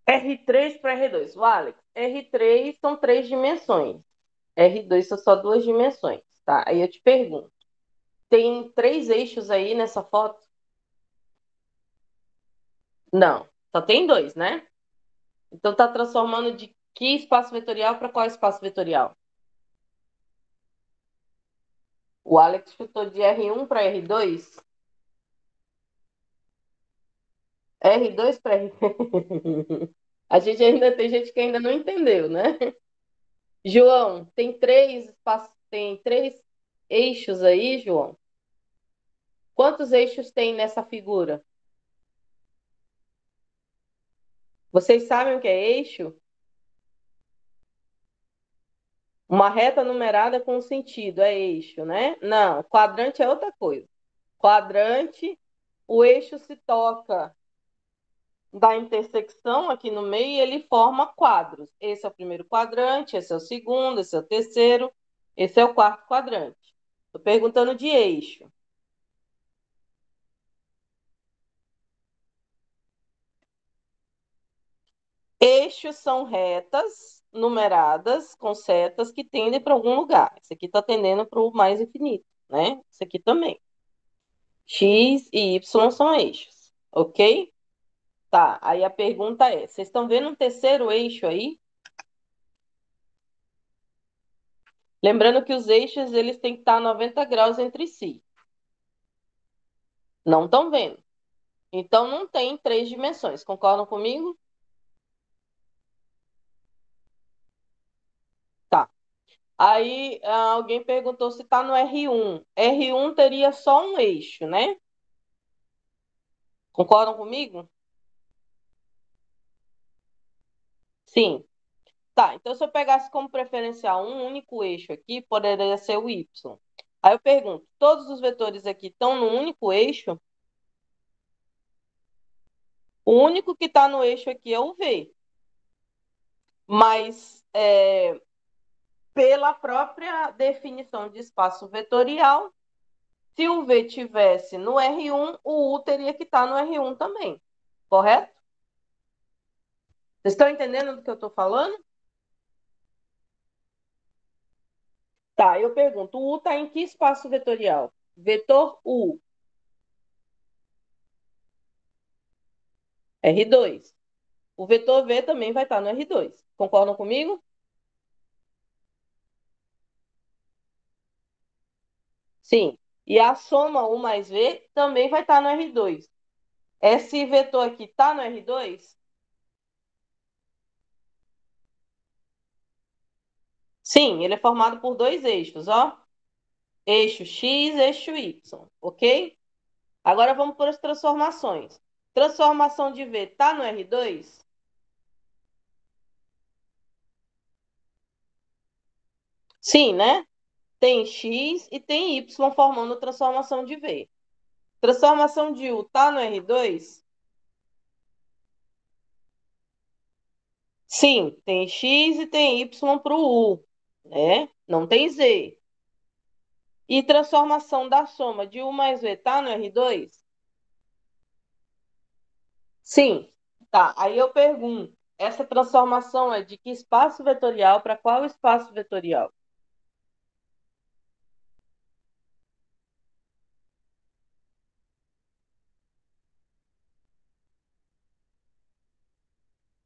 R3 para R2. O Alex, R3 são três dimensões. R2 são só duas dimensões, tá? Aí eu te pergunto, tem três eixos aí nessa foto? Não, só tem dois, né? Então tá transformando de que espaço vetorial para qual espaço vetorial? O Alex chutou de R1 para R2? R2 para R... A gente ainda tem gente que ainda não entendeu, né? João, tem três eixos aí, João? Quantos eixos tem nessa figura? Vocês sabem o que é eixo? Uma reta numerada com sentido é eixo, né? Não, quadrante é outra coisa. Quadrante, o eixo se toca da intersecção aqui no meio e ele forma quadros. Esse é o primeiro quadrante, esse é o segundo, esse é o terceiro, esse é o quarto quadrante. Estou perguntando de eixo. Eixos são retas numeradas com setas que tendem para algum lugar. Esse aqui está tendendo para o mais infinito, né? Esse aqui também. X e Y são eixos, ok? Tá, aí a pergunta é: vocês estão vendo um terceiro eixo aí? Lembrando que os eixos eles têm que estar a 90 graus entre si. Não estão vendo. Então não tem três dimensões. Concordam comigo? Tá. Aí alguém perguntou se está no R1. R1 teria só um eixo, né? Concordam comigo? Sim. Tá, então se eu pegasse como preferencial um único eixo aqui, poderia ser o Y. Aí eu pergunto, todos os vetores aqui estão no único eixo? O único que está no eixo aqui é o V. Mas pela própria definição de espaço vetorial, se o V tivesse no R1, o U teria que estar no R1 também. Correto? Vocês estão entendendo do que eu estou falando? Tá, eu pergunto, o U está em que espaço vetorial? Vetor U, R2. O vetor V também vai estar no R2. Concordam comigo? Sim. E a soma U mais V também vai estar no R2. Esse vetor aqui está no R2? Sim, ele é formado por dois eixos, ó. Eixo X, eixo Y, ok? Agora vamos para as transformações. Transformação de V está no R2? Sim, né? Tem X e tem Y formando transformação de V. Transformação de U está no R2? Sim, tem X e tem Y para o U, né? Não tem Z. E transformação da soma de U mais V está no R2? Sim. Tá, aí eu pergunto, essa transformação é de que espaço vetorial para qual espaço vetorial?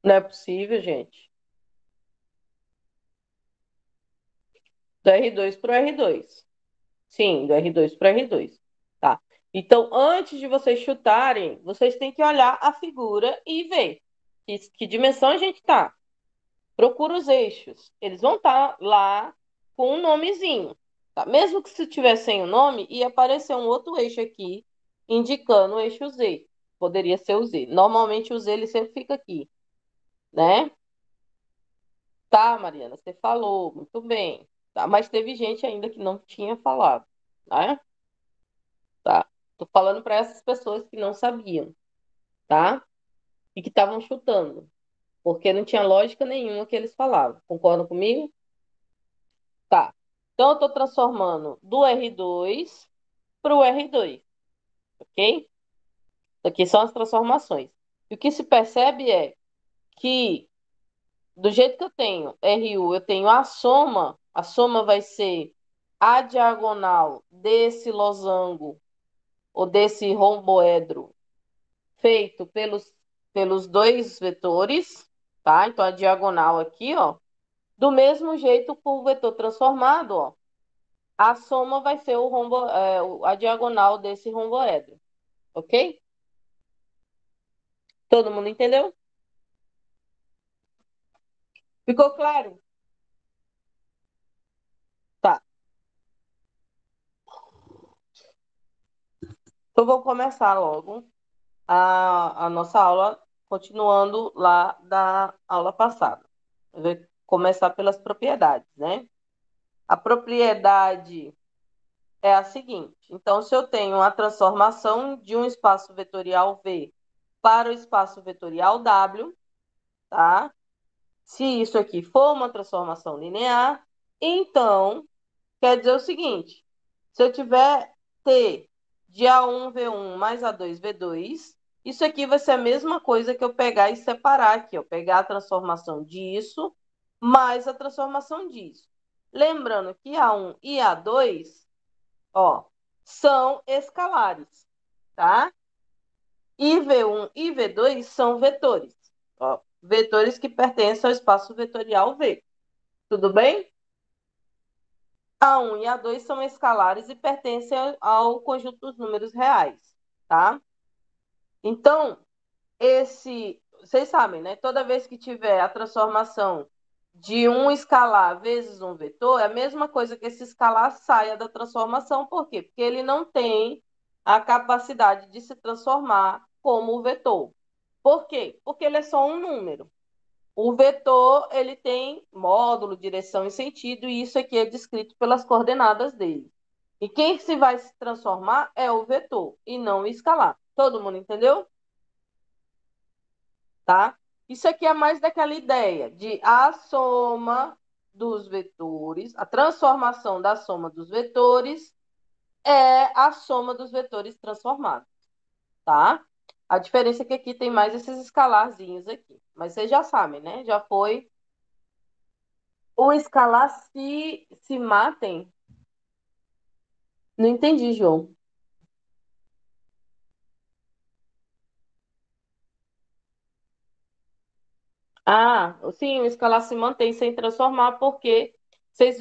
Não é possível, gente. Do R2 para o R2. Sim, do R2 para o R2. Tá. Então, antes de vocês chutarem, vocês têm que olhar a figura e ver que dimensão a gente está. Procura os eixos. Eles vão estar lá com um nomezinho. Tá? Mesmo que se tiver sem o nome, ia aparecer um outro eixo aqui indicando o eixo Z. Poderia ser o Z. Normalmente o Z ele sempre fica aqui, né? Tá, Mariana, você falou, muito bem. Tá, mas teve gente ainda que não tinha falado, né? Tá. Tô falando para essas pessoas que não sabiam, tá? E que estavam chutando, porque não tinha lógica nenhuma que eles falavam. Concordam comigo? Tá. Então, eu estou transformando do R2 para o R2, ok? Isso aqui são as transformações. E o que se percebe é que, do jeito que eu tenho RU, eu tenho a soma vai ser a diagonal desse losango ou desse romboedro feito pelos dois vetores, tá? Então, a diagonal aqui, ó, do mesmo jeito que o vetor transformado, ó, a soma vai ser a diagonal desse romboedro, ok? Todo mundo entendeu? Ficou claro? Tá. Então, vou começar logo a nossa aula, continuando lá da aula passada. Eu vou começar pelas propriedades, né? A propriedade é a seguinte. Então, se eu tenho a transformação de um espaço vetorial V para o espaço vetorial W, tá? Se isso aqui for uma transformação linear, então quer dizer o seguinte: se eu tiver T de A1V1 mais A2V2, isso aqui vai ser a mesma coisa que eu pegar e separar aqui, ó, pegar a transformação disso mais a transformação disso. Lembrando que A1 e A2, ó, são escalares, tá? E V1 e V2 são vetores, ó, vetores que pertencem ao espaço vetorial V. Tudo bem? A1 e A2 são escalares e pertencem ao conjunto dos números reais, tá? Então, vocês sabem, né? Toda vez que tiver a transformação de um escalar vezes um vetor, é a mesma coisa que esse escalar saia da transformação. Por quê? Porque ele não tem a capacidade de se transformar como o vetor. Por quê? Porque ele é só um número. O vetor, ele tem módulo, direção e sentido, e isso aqui é descrito pelas coordenadas dele. E quem se vai se transformar é o vetor, e não o escalar. Todo mundo entendeu? Tá? Isso aqui é mais daquela ideia de a soma dos vetores, a transformação da soma dos vetores é a soma dos vetores transformados, tá? A diferença é que aqui tem mais esses escalarzinhos aqui. Mas vocês já sabem, né? Já foi o escalar se matem. Não entendi, João. Ah, sim, o escalar se mantém sem transformar, porque vocês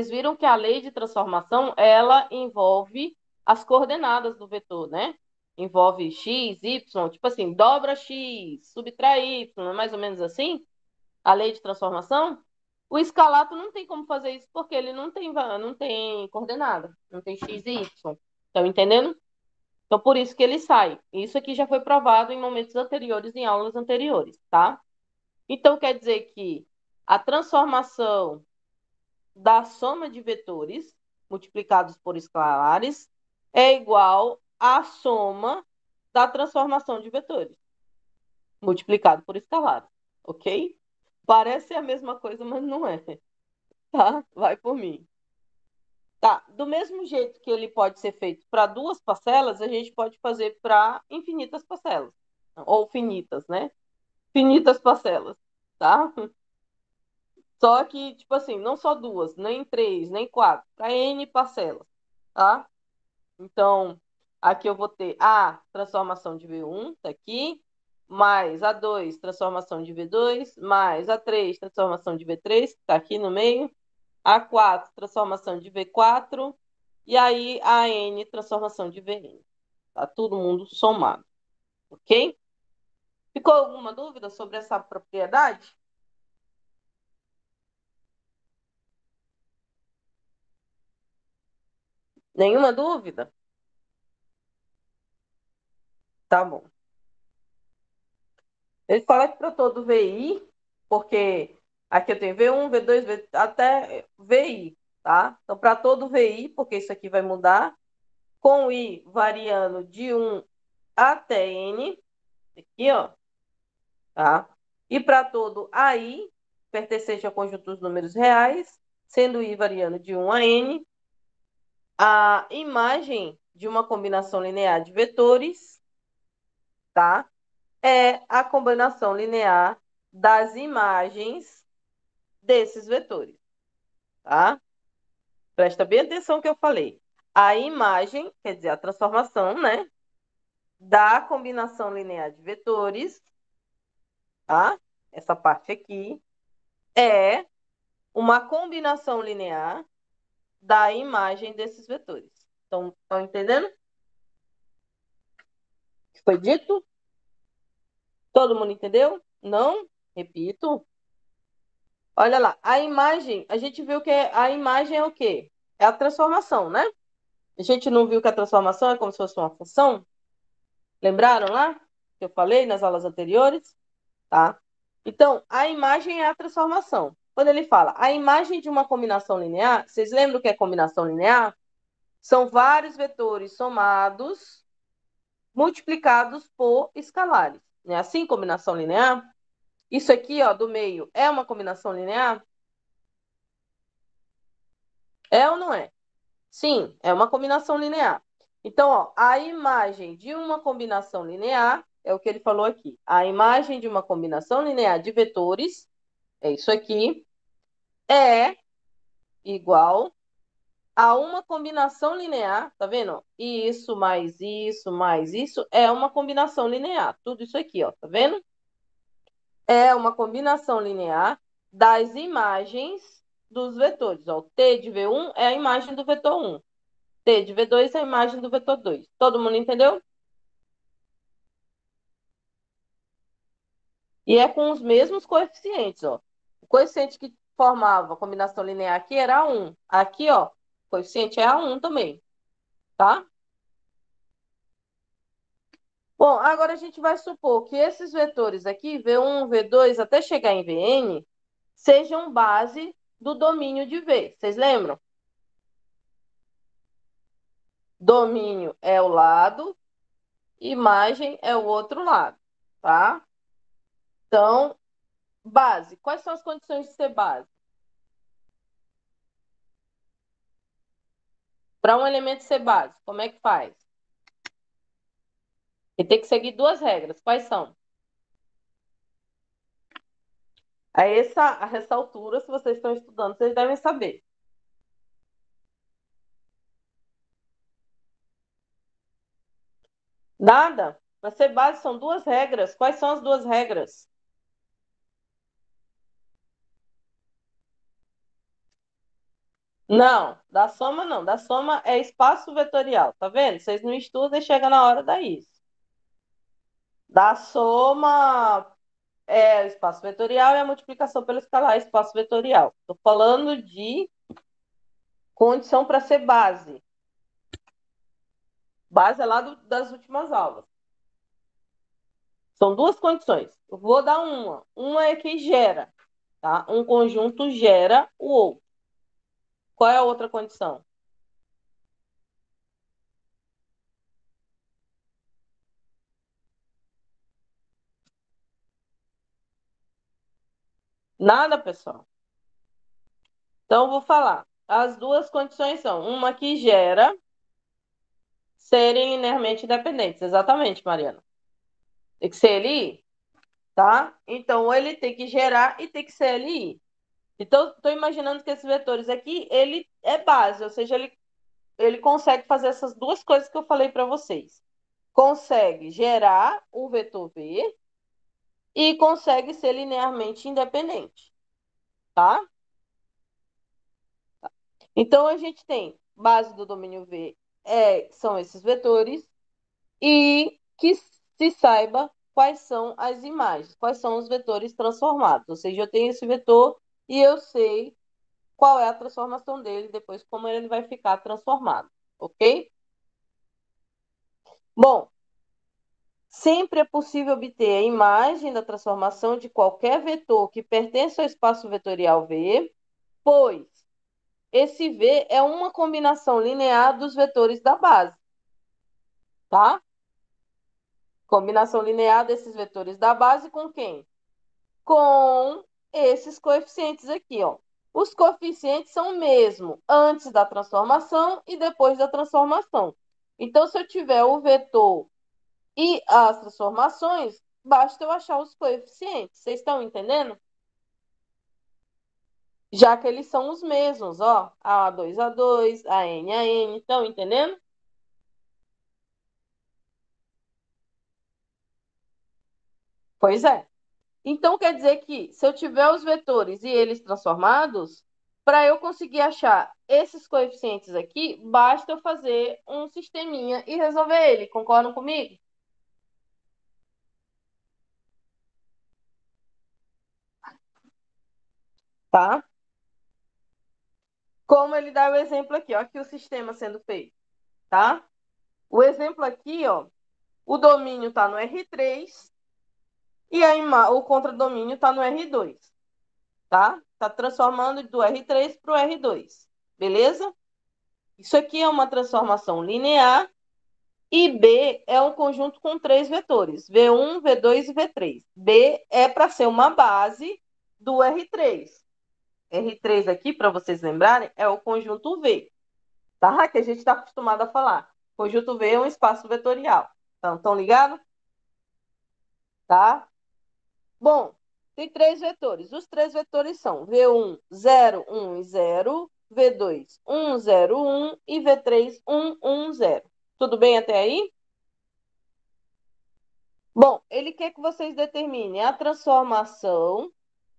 viram que a lei de transformação, ela envolve as coordenadas do vetor, né? Envolve x, y, tipo assim, dobra x, subtrai y, é mais ou menos assim, a lei de transformação. O escalar, tu não tem como fazer isso, porque ele não tem coordenada, não tem x e y. Estão entendendo? Então, por isso que ele sai. Isso aqui já foi provado em momentos anteriores, em aulas anteriores, tá? Então, quer dizer que a transformação da soma de vetores multiplicados por escalares é igual à soma da transformação de vetores multiplicado por escalares, ok? Parece a mesma coisa, mas não é, tá? Vai por mim. Tá, do mesmo jeito que ele pode ser feito para duas parcelas, a gente pode fazer para infinitas parcelas, ou finitas, né? Finitas parcelas, tá? Só que, tipo assim, não só duas, nem três, nem quatro, para N parcelas, tá? Então, aqui eu vou ter a transformação de V1, tá aqui, mais a 2 transformação de V2, mais a 3 transformação de V3, que tá aqui no meio, a 4 transformação de V4, e aí a N transformação de Vn. Tá todo mundo somado, ok? Ficou alguma dúvida sobre essa propriedade? Nenhuma dúvida? Tá bom. Ele fala que para todo VI, porque aqui eu tenho V1, V2, até VI, tá? Então, para todo VI, porque isso aqui vai mudar, com I variando de 1 até N, aqui, ó, tá? E para todo AI, pertencente ao conjunto dos números reais, sendo I variando de 1 a N, a imagem de uma combinação linear de vetores, tá? É a combinação linear das imagens desses vetores, tá? Presta bem atenção no que eu falei. A imagem, quer dizer, a transformação, né, da combinação linear de vetores, tá? Essa parte aqui é uma combinação linear da imagem desses vetores. Estão entendendo? O que foi dito? Todo mundo entendeu? Não? Repito. Olha lá, a imagem, a gente viu que a imagem é o quê? É a transformação, né? A gente não viu que a transformação é como se fosse uma função? Lembraram lá? Que eu falei nas aulas anteriores? Tá? Então, a imagem é a transformação. Quando ele fala a imagem de uma combinação linear, vocês lembram o que é combinação linear? São vários vetores somados, multiplicados por escalares. Não é assim, combinação linear? Isso aqui, ó, do meio, é uma combinação linear? É ou não é? Sim, é uma combinação linear. Então, ó, a imagem de uma combinação linear é o que ele falou aqui. A imagem de uma combinação linear de vetores, é isso aqui, é igual a uma combinação linear, tá vendo? Isso mais isso é uma combinação linear. Tudo isso aqui, ó, tá vendo? É uma combinação linear das imagens dos vetores. Ó, o T de V1 é a imagem do vetor 1. T de V2 é a imagem do vetor 2. Todo mundo entendeu? E é com os mesmos coeficientes, ó. O coeficiente que formava a combinação linear aqui era 1. Aqui, ó, o coeficiente é A1 também, tá? Bom, agora a gente vai supor que esses vetores aqui, V1, V2, até chegar em Vn, sejam base do domínio de V. Vocês lembram? Domínio é o lado, imagem é o outro lado, tá? Então, base. Quais são as condições de ser base? Para um elemento ser base, como é que faz? Ele tem que seguir duas regras. Quais são? A essa altura, se vocês estão estudando, vocês devem saber. Nada? Para ser base são duas regras. Quais são as duas regras? Não, da soma não. Da soma é espaço vetorial, tá vendo? Vocês não estudam e chega na hora da isso. Da soma é espaço vetorial e a multiplicação pelo escalar é espaço vetorial. Estou falando de condição para ser base. Base é lá das últimas aulas. São duas condições. Eu vou dar uma. Uma é que gera, tá? Um conjunto gera o outro. Qual é a outra condição? Nada, pessoal. Então, eu vou falar. As duas condições são uma que gera serem linearmente independentes. Exatamente, Mariana. Tem que ser LI, tá? Então, ou ele tem que gerar e tem que ser LI. Então, estou imaginando que esses vetores aqui, ele é base, ou seja, ele consegue fazer essas duas coisas que eu falei para vocês. Consegue gerar o vetor V e consegue ser linearmente independente, tá? Então, a gente tem base do domínio V são esses vetores e que se saiba quais são as imagens, quais são os vetores transformados. Ou seja, eu tenho esse vetor e eu sei qual é a transformação dele, depois como ele vai ficar transformado, ok? Bom, sempre é possível obter a imagem da transformação de qualquer vetor que pertence ao espaço vetorial V, pois esse V é uma combinação linear dos vetores da base, tá? Combinação linear desses vetores da base com quem? Com esses coeficientes aqui, ó. Os coeficientes são o mesmo antes da transformação e depois da transformação. Então, se eu tiver o vetor e as transformações, basta eu achar os coeficientes. Vocês estão entendendo? Já que eles são os mesmos, ó. A2, A2, A N. Estão entendendo? Pois é. Então, quer dizer que se eu tiver os vetores e eles transformados, para eu conseguir achar esses coeficientes aqui, basta eu fazer um sisteminha e resolver ele. Concordam comigo? Tá? Como ele dá o exemplo aqui, ó, aqui o sistema sendo feito, tá? O exemplo aqui, ó, o domínio está no R3 e o contradomínio está no R2, tá? Está transformando do R3 para o R2, beleza? Isso aqui é uma transformação linear e B é um conjunto com três vetores, V1, V2 e V3. B é para ser uma base do R3. R3 aqui, para vocês lembrarem, é o conjunto V, tá? Que a gente está acostumado a falar. Conjunto V é um espaço vetorial. Então, estão ligados? Tá? Bom, tem três vetores. Os três vetores são V1, 0, 1 e 0, V2, 1, 0, 1 e V3, 1, 1, 0. Tudo bem até aí? Bom, ele quer que vocês determinem a transformação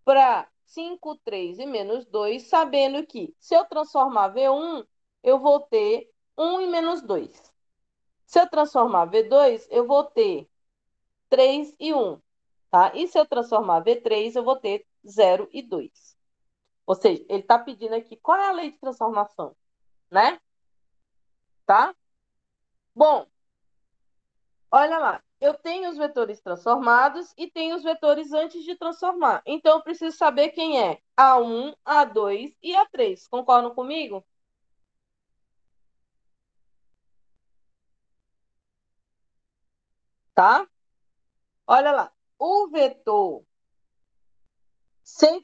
para 5, 3 e menos 2, sabendo que se eu transformar V1, eu vou ter 1 e menos 2. Se eu transformar V2, eu vou ter 3 e 1. Tá? E se eu transformar V3, eu vou ter 0 e 2. Ou seja, ele está pedindo aqui qual é a lei de transformação, né? Tá? Bom, olha lá. Eu tenho os vetores transformados e tenho os vetores antes de transformar. Então, eu preciso saber quem é A1, A2 e A3. Concordam comigo? Tá? Olha lá. O vetor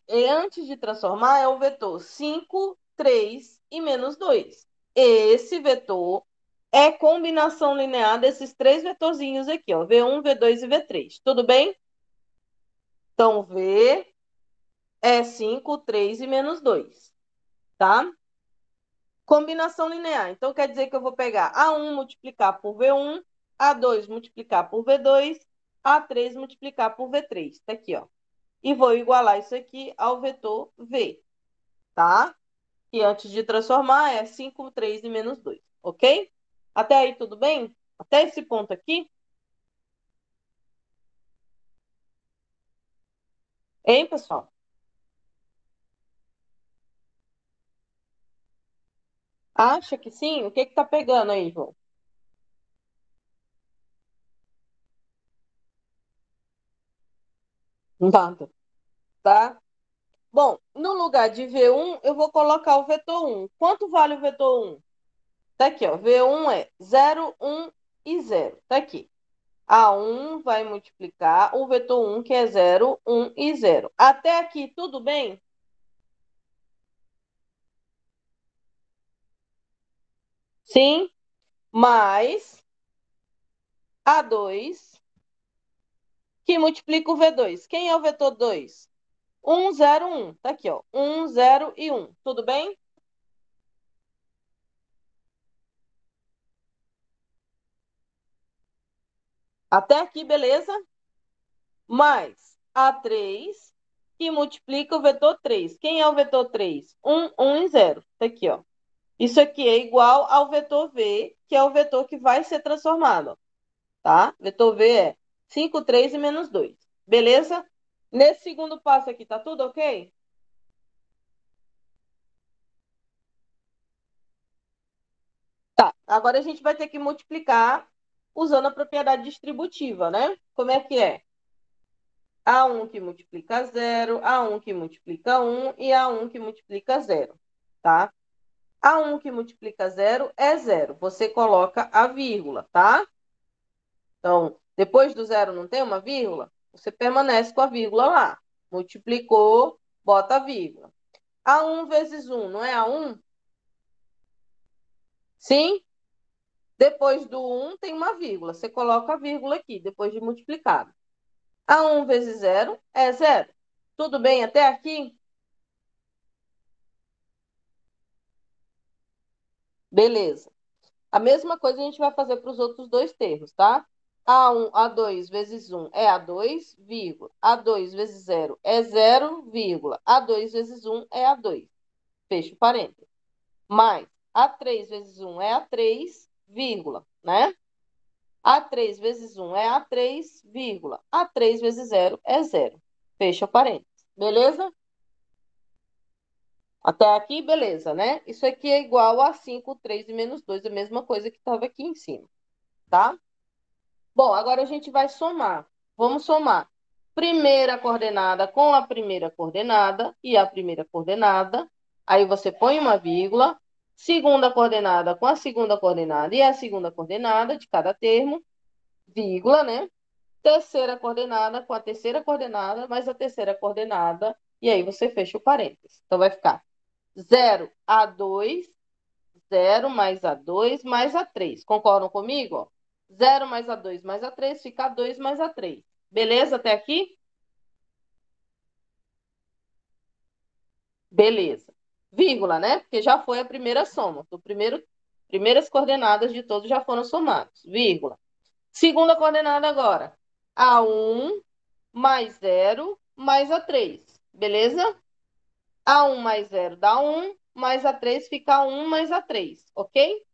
antes de transformar é o vetor 5, 3 e menos 2. Esse vetor é combinação linear desses três vetorzinhos aqui, ó, V1, V2 e V3. Tudo bem? Então, V é 5, 3 e menos 2, tá? Combinação linear. Então, quer dizer que eu vou pegar A1 multiplicar por V1, A2 multiplicar por V2, A3 multiplicar por V3. Tá aqui, ó. E vou igualar isso aqui ao vetor V, tá? Que antes de transformar é 5, 3 e menos 2, ok? Até aí tudo bem? Até esse ponto aqui? Hein, pessoal? Acha que sim? O que que tá pegando aí, João? Nada, tá? Bom, no lugar de V1, eu vou colocar o vetor 1. Quanto vale o vetor 1? Tá aqui, ó. V1 é 0, 1 e 0. Tá aqui. A1 vai multiplicar o vetor 1, que é 0, 1 e 0. Até aqui, tudo bem? Sim, mais A2, que multiplica o V2. Quem é o vetor 2? 1, 0, 1. Tá aqui, ó. 1, 0 e 1. Tudo bem? Até aqui, beleza? Mais A3, que multiplica o vetor 3. Quem é o vetor 3? 1, 1 e 0. Tá aqui, ó. Isso aqui é igual ao vetor V, que é o vetor que vai ser transformado, tá? Vetor V é 5, 3 e menos 2. Beleza? Nesse segundo passo aqui, tá tudo ok? Tá. Agora a gente vai ter que multiplicar usando a propriedade distributiva, né? Como é que é? A1 que multiplica 0, A1 que multiplica 1 e A1 que multiplica 0, tá? A1 que multiplica 0 é 0. Você coloca a vírgula, tá? Então, depois do zero não tem uma vírgula? Você permanece com a vírgula lá. Multiplicou, bota a vírgula. A1 vezes 1 não é A1? Sim? Depois do 1 tem uma vírgula. Você coloca a vírgula aqui, depois de multiplicado. A1 vezes 0 é 0. Tudo bem até aqui? Beleza. A mesma coisa a gente vai fazer para os outros dois termos, tá? A1, A2 vezes 1 é A2, vírgula. A2 vezes 0 é 0, vírgula. A2 vezes 1 é A2. Fecho parênteses. Mais A3 vezes 1 é A3, vírgula, né? A3 vezes 1 é A3, vírgula. A3 vezes 0 é 0. Fecha parênteses. Beleza? Até aqui, beleza, né? Isso aqui é igual a 5, 3 e menos 2, a mesma coisa que estava aqui em cima, tá? Bom, agora a gente vai somar. Vamos somar primeira coordenada com a primeira coordenada e a primeira coordenada. Aí você põe uma vírgula. Segunda coordenada com a segunda coordenada e a segunda coordenada de cada termo, vírgula, né? Terceira coordenada com a terceira coordenada mais a terceira coordenada. E aí você fecha o parênteses. Então vai ficar 0 a 2, 0 mais A2 mais A3. Concordam comigo? 0 mais A2 mais A3 fica A2 mais A3. Beleza até aqui? Beleza. Vírgula, né? Porque já foi a primeira soma. Primeiras coordenadas de todos já foram somados. Vírgula. Segunda coordenada agora. A1 mais 0 mais A3. Beleza? A1 mais 0 dá 1, mais A3 fica 1 mais A3. Ok?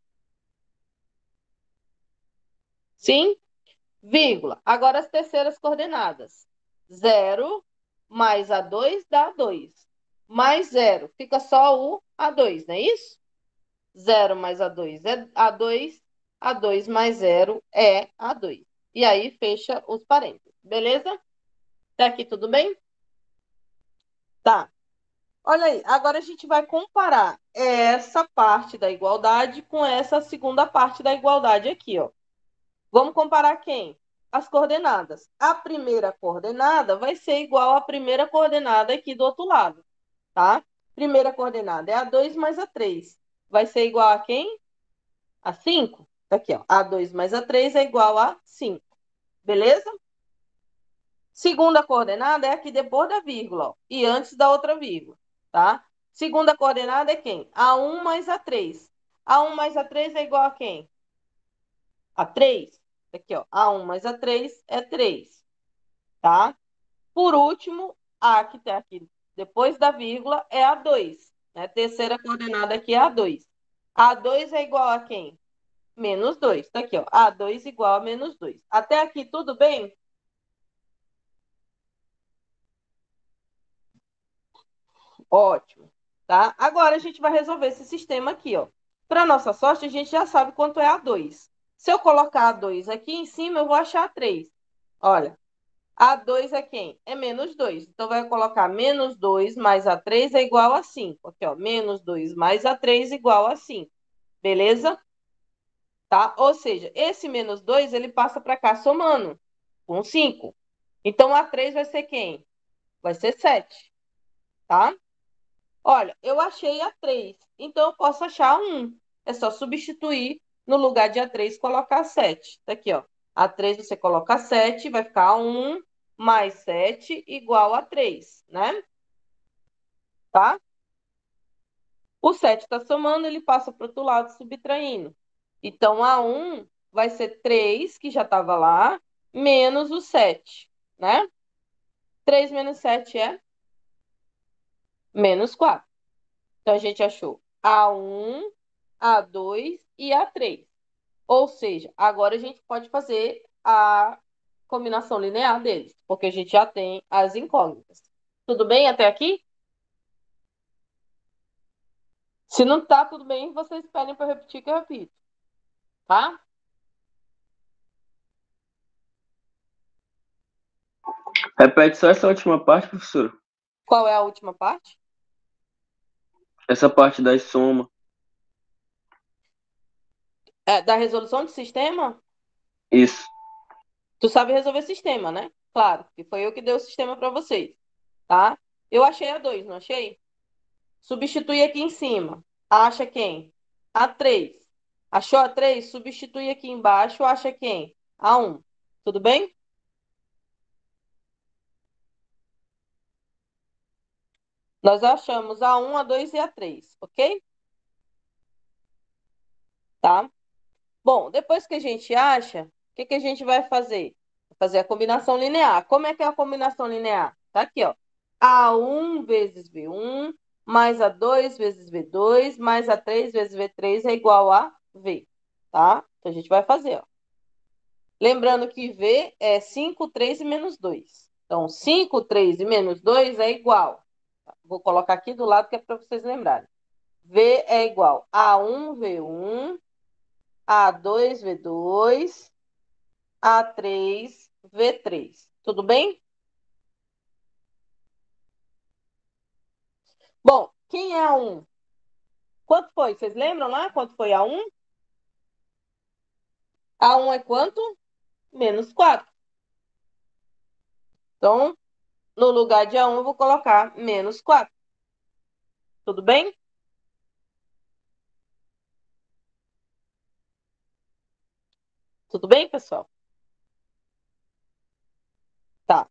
Sim? Vírgula. Agora as terceiras coordenadas. 0 mais A2 dá 2. Mais 0. Fica só o A2, não é isso? 0 mais A2 é A2. A2 mais 0 é A2. E aí fecha os parênteses. Beleza? Até aqui tudo bem? Tá. Olha aí. Agora a gente vai comparar essa parte da igualdade com essa segunda parte da igualdade aqui, ó. Vamos comparar quem? As coordenadas. A primeira coordenada vai ser igual à primeira coordenada aqui do outro lado, tá? Primeira coordenada é A2 mais A3. Vai ser igual a quem? A 5. Tá aqui, ó. A2 mais A3 é igual a 5. Beleza? Segunda coordenada é aqui depois da vírgula, ó, e antes da outra vírgula, tá? Segunda coordenada é quem? A1 mais A3. A1 mais A3 é igual a quem? A 3. Aqui, ó. A1 mais A3 é 3, tá? Por último, a que está aqui depois da vírgula é a 2. Né? Terceira coordenada aqui é a 2. A 2 é igual a quem? Menos 2. Está aqui, ó. A 2 igual a menos 2. Até aqui, tudo bem? Ótimo. Tá? Agora a gente vai resolver esse sistema aqui, ó. Para nossa sorte, a gente já sabe quanto é a 2. Se eu colocar a 2 aqui em cima, eu vou achar a 3. Olha, A2 é quem? É menos 2. Então, vai colocar menos 2 mais A3 é igual a 5. Aqui, ó, menos 2 mais A3 igual a 5. Beleza? Tá? Ou seja, esse menos 2, ele passa para cá somando com 5. Então, A3 vai ser quem? Vai ser 7. Tá? Olha, eu achei A3. Então, eu posso achar 1. É só substituir no lugar de A3 colocar 7. Tá aqui, ó. A3 você coloca 7, vai ficar 1 mais 7 igual a 3, né? Tá? O 7 está somando, ele passa para o outro lado subtraindo. Então, a 1 vai ser 3, que já estava lá, menos o 7, né? 3 menos 7 é menos 4. Então, a gente achou A1, A2 e A3. Ou seja, agora a gente pode fazer a combinação linear deles, porque a gente já tem as incógnitas. Tudo bem até aqui? Se não tá tudo bem, vocês pedem para repetir que eu repito, tá? Repete só essa última parte, professor. Qual é a última parte? Essa parte da soma. É, da resolução de sistema? Isso. Tu sabe resolver sistema, né? Claro, que foi eu que dei o sistema para vocês, tá? Eu achei a 2, não achei? Substitui aqui em cima. Acha quem? A 3. Achou a 3? Substitui aqui embaixo. Acha quem? A 1. Tudo bem? Nós achamos A1, A2 e A3, ok? Tá? Bom, depois que a gente acha, o que que a gente vai fazer? Fazer a combinação linear. Como é que é a combinação linear? Tá aqui, ó. A1 vezes V1 mais A2 vezes V2 mais A3 vezes V3 é igual a V, tá? Então a gente vai fazer, ó. Lembrando que V é 5, 3 e menos 2. Então, 5, 3 e menos 2 é igual. Vou colocar aqui do lado que é para vocês lembrarem. V é igual a 1, V1, A2, V2, A3, V3. Tudo bem? Bom, quem é A1? Quanto foi? Vocês lembram lá quanto foi A1? A1 é quanto? Menos 4. Então, no lugar de A1, eu vou colocar menos 4. Tudo bem? Tudo bem, pessoal? Tá.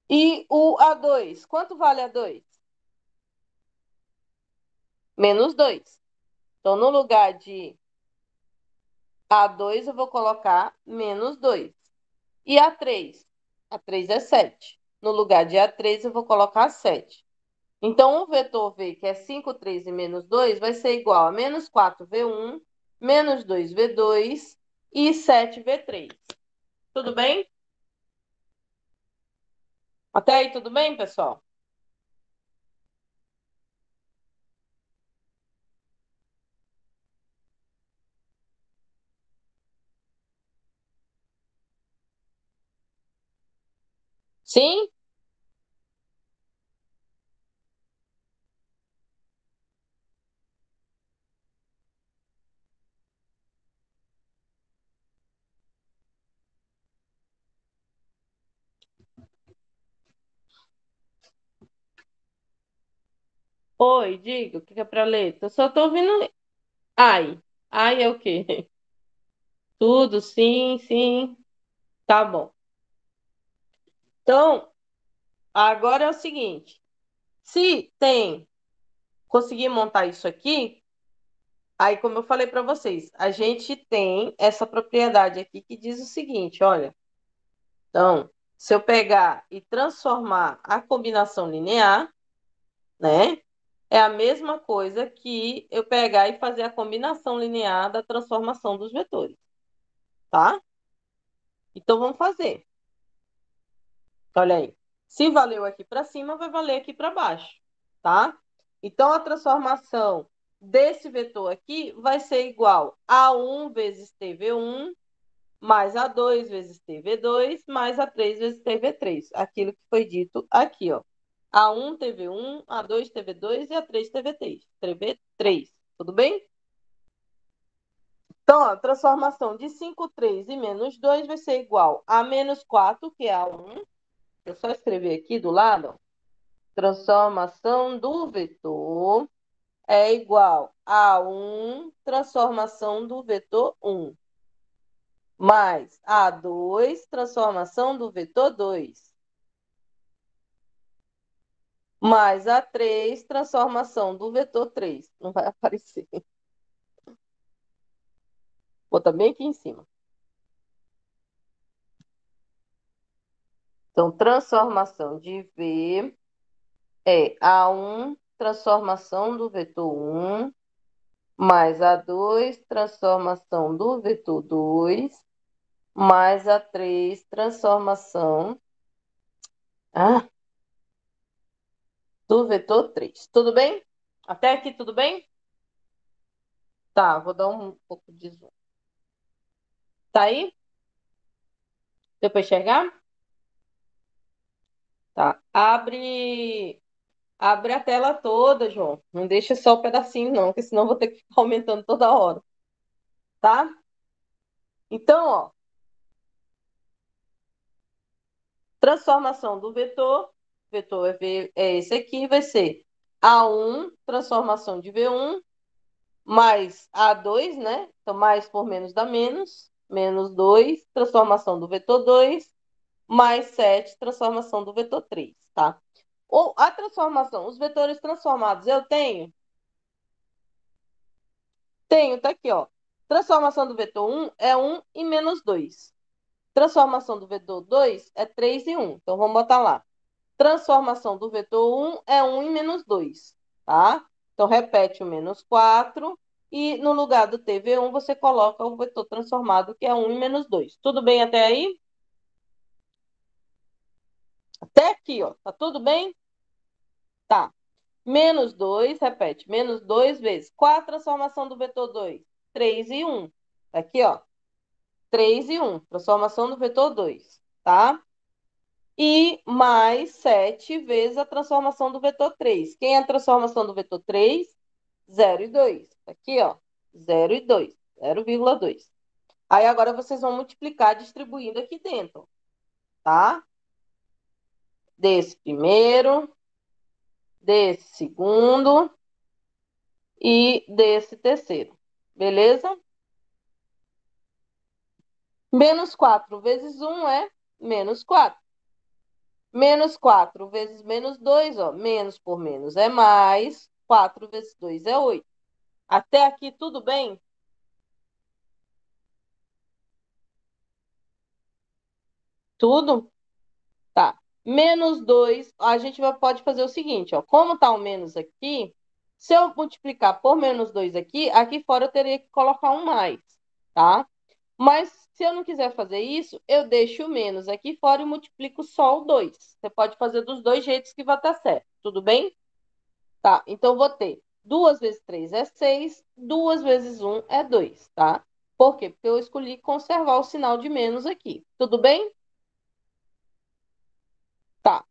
E o A2? Quanto vale A2? Menos 2. Então, no lugar de A2, eu vou colocar menos 2. E A3? A3 é 7. No lugar de A3, eu vou colocar 7. Então, o vetor V, que é 5, 3 e menos 2, vai ser igual a menos 4V1, menos 2V2 e 7V3. Tudo bem? Até aí, tudo bem, pessoal? Sim? Oi, diga, o que é para ler? Eu só tô ouvindo. Ai. Ai é o quê? Tudo, sim, sim. Tá bom. Então, agora é o seguinte. Se tem, conseguir montar isso aqui, aí como eu falei para vocês, a gente tem essa propriedade aqui que diz o seguinte, olha. Então, se eu pegar e transformar a combinação linear, né? É a mesma coisa que eu pegar e fazer a combinação linear da transformação dos vetores, tá? Então, vamos fazer. Olha aí. Se valeu aqui para cima, vai valer aqui para baixo, tá? Então, a transformação desse vetor aqui vai ser igual a 1 vezes TV1 mais A2 vezes TV2 mais A3 vezes TV3. Aquilo que foi dito aqui, ó. A1 TV1, A2 TV2 e A3 TV3. TV3. Tudo bem? Então, a transformação de 5, 3 e menos 2 vai ser igual a menos 4, que é A1. Eu só escrever aqui do lado, ó. Transformação do vetor é igual a 1 transformação do vetor 1 mais A2 transformação do vetor 2 mais A3 transformação do vetor 3. Não vai aparecer. Vou botar bem aqui em cima. Então, transformação de V é A1 transformação do vetor 1 mais A2 transformação do vetor 2 mais A3 transformação do vetor 3. Tudo bem? Até aqui tudo bem? Tá, vou dar um pouco de zoom. Tá aí? Deu para enxergar? Tá. Abre a tela toda, João. Não deixa só o pedacinho, não, porque senão eu vou ter que ficar aumentando toda hora. Tá? Então, ó, transformação do vetor. Vetor é esse aqui, vai ser A1, transformação de V1, mais A2, né? Então, mais por menos dá menos. Menos 2, transformação do vetor 2, mais 7, transformação do vetor 3, tá? Ou a transformação, os vetores transformados eu tenho? Tenho, tá aqui, ó. Transformação do vetor 1 é 1 e menos 2. Transformação do vetor 2 é 3 e 1. Então, vamos botar lá. Transformação do vetor 1 é 1 e menos 2, tá? Então, repete o menos 4 e no lugar do TV1 você coloca o vetor transformado, que é 1 e menos 2. Tudo bem até aí? Até aqui, ó. Tá tudo bem? Tá. Menos 2, repete, menos 2 vezes. Qual a transformação do vetor 2? 3 e 1. Tá aqui, ó. 3 e 1. Transformação do vetor 2, tá? E mais 7 vezes a transformação do vetor 3. Quem é a transformação do vetor 3? 0 e 2. Aqui, ó. 0 e 2. 0,2. Aí agora vocês vão multiplicar distribuindo aqui dentro, tá? Desse primeiro, desse segundo e desse terceiro. Beleza? Menos 4 vezes 1 é menos 4. Menos 4 vezes menos 2, ó. Menos por menos é mais. 4 vezes 2 é 8. Até aqui tudo bem? Tudo? Tá. Menos 2, a gente pode fazer o seguinte, ó. Como tá o menos aqui, se eu multiplicar por menos 2 aqui, aqui fora eu teria que colocar um mais, tá? Mas se eu não quiser fazer isso, eu deixo o menos aqui fora e multiplico só o 2. Você pode fazer dos dois jeitos que vai estar certo. Tudo bem? Tá, então vou ter 2 vezes 3 é 6, 2 vezes 1 é 2, tá? Por quê? Porque eu escolhi conservar o sinal de menos aqui. Tudo bem? Tá.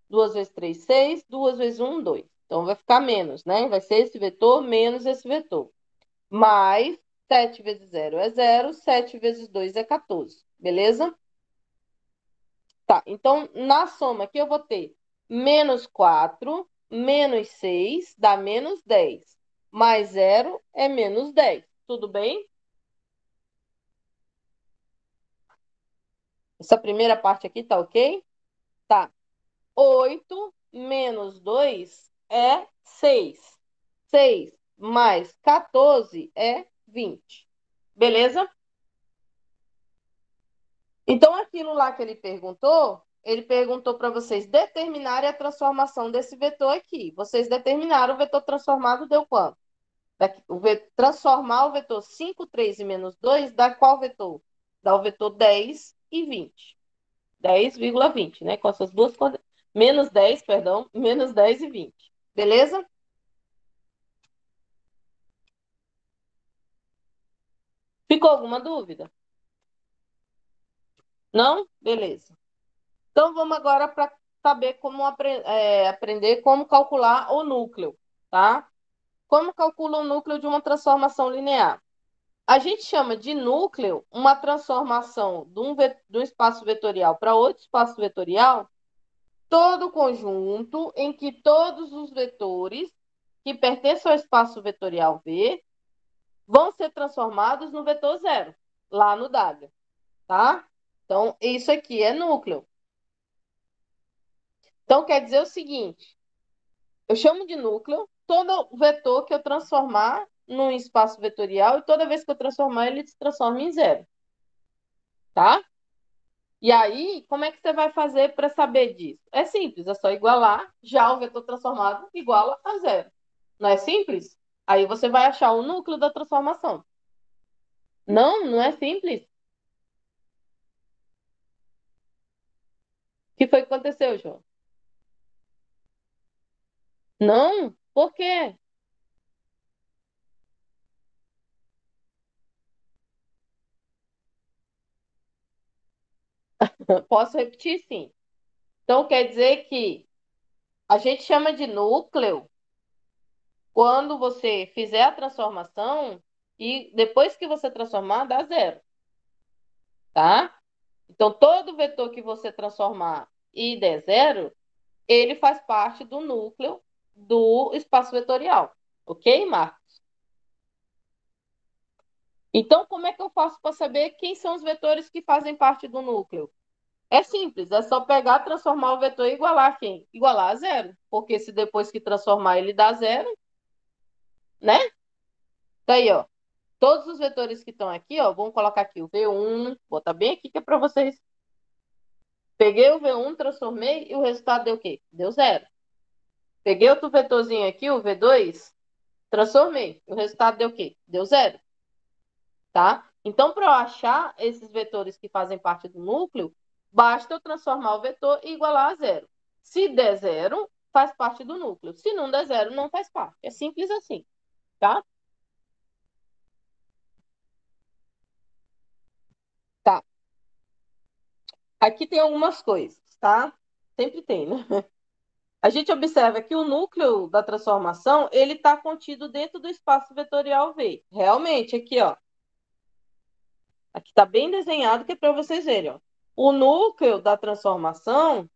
2 vezes 3, 6, 2 vezes 1, 2. Então vai ficar menos, né? Vai ser esse vetor menos esse vetor. Mais 7 vezes 0 é 0, 7 vezes 2 é 14. Beleza? Tá, então na soma aqui eu vou ter menos 4, menos 6 dá menos 10. Mais 0 é menos 10. Tudo bem? Essa primeira parte aqui tá ok? Tá. 8 menos 2 é 6. 6 mais 14 é 20. Beleza? Então, aquilo lá que ele perguntou para vocês determinarem a transformação desse vetor aqui. Vocês determinaram o vetor transformado, deu quanto? Transformar o vetor 5, 3 e menos 2 dá qual vetor? Dá o vetor 10 e 20. 10,20, né? Com essas duas coisas. Menos 10, perdão, menos 10 e 20. Beleza? Ficou alguma dúvida? Não? Beleza. Então, vamos agora para saber como aprender como calcular o núcleo, tá? Como calcula o núcleo de uma transformação linear? A gente chama de núcleo uma transformação de um espaço vetorial para outro espaço vetorial, todo conjunto em que todos os vetores que pertencem ao espaço vetorial V vão ser transformados no vetor zero, lá no W, tá? Então, isso aqui é núcleo. Então, quer dizer o seguinte, eu chamo de núcleo todo vetor que eu transformar num espaço vetorial e toda vez que eu transformar, ele se transforma em zero, tá? E aí, como é que você vai fazer para saber disso? É simples, é só igualar, já o vetor transformado iguala a zero. Não é simples? Aí você vai achar o núcleo da transformação. Não, não é simples. O que foi que aconteceu, João? Não? Por quê? Posso repetir, sim. Então, quer dizer que a gente chama de núcleo quando você fizer a transformação e depois que você transformar, dá zero, tá? Então, todo vetor que você transformar e der zero, ele faz parte do núcleo do espaço vetorial. Ok, Marcos? Então, como é que eu faço para saber quem são os vetores que fazem parte do núcleo? É simples, é só pegar, transformar o vetor e igualar quem? Igualar a zero. Porque se depois que transformar ele dá zero, né? Tá aí, ó. Todos os vetores que estão aqui, ó, vamos colocar aqui o V1, botar bem aqui que é para vocês. Peguei o V1, transformei e o resultado deu o quê? Deu zero. Peguei outro vetorzinho aqui, o V2, transformei. O resultado deu o quê? Deu zero. Tá? Então, para eu achar esses vetores que fazem parte do núcleo, basta eu transformar o vetor e igualar a zero. Se der zero, faz parte do núcleo. Se não der zero, não faz parte. É simples assim, tá? Tá. Aqui tem algumas coisas, tá? Sempre tem, né? A gente observa que o núcleo da transformação, ele está contido dentro do espaço vetorial V. Realmente, aqui, ó. Aqui está bem desenhado, que é para vocês verem, ó. O núcleo da transformação,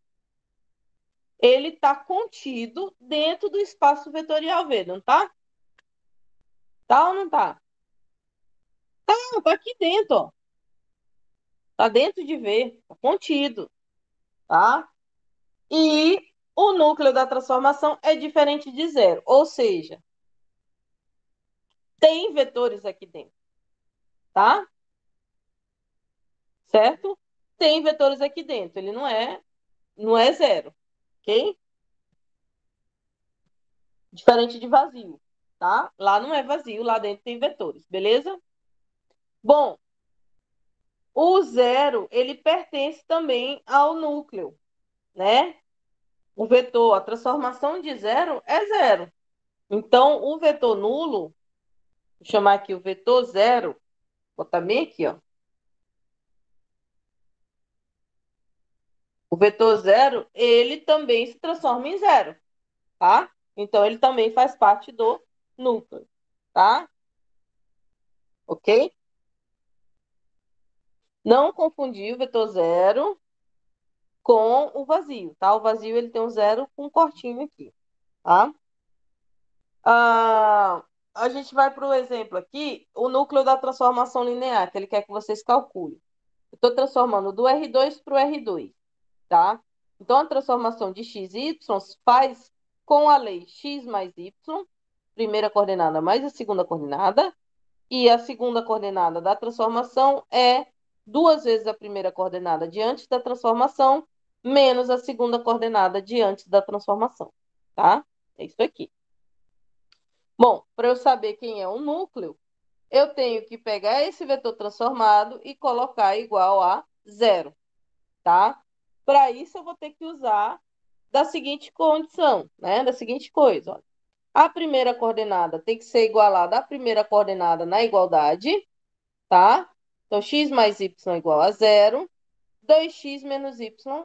ele está contido dentro do espaço vetorial V, não tá? Tá ou não tá? Tá aqui dentro, ó. Tá dentro de V, tá contido, tá? E o núcleo da transformação é diferente de zero, ou seja, tem vetores aqui dentro, tá? Certo? Tem vetores aqui dentro, ele não é zero, ok? Diferente de vazio, tá? Lá não é vazio, lá dentro tem vetores, beleza? Bom, o zero, ele pertence também ao núcleo, né? O vetor, a transformação de zero é zero. Então, o vetor nulo, vou chamar aqui o vetor zero, vou botar bem aqui, ó. O vetor zero, ele também se transforma em zero, tá? Então, ele também faz parte do núcleo, tá? Ok? Não confundir o vetor zero com o vazio, tá? O vazio, ele tem um zero com um cortinho aqui, tá? A gente vai para o exemplo aqui, o núcleo da transformação linear, que ele quer que vocês calculem. Eu estou transformando do R2 para o R2, tá? Então, a transformação de x e y se faz com a lei x mais y, primeira coordenada mais a segunda coordenada, e a segunda coordenada da transformação é duas vezes a primeira coordenada de antes da transformação, menos a segunda coordenada de antes da transformação, tá? É isso aqui. Bom, para eu saber quem é o núcleo, eu tenho que pegar esse vetor transformado e colocar igual a zero, tá? Para isso, eu vou ter que usar da seguinte condição, né? Da seguinte coisa, ó. A primeira coordenada tem que ser igualada à primeira coordenada na igualdade, tá? Então, x mais y igual a zero. 2x menos y,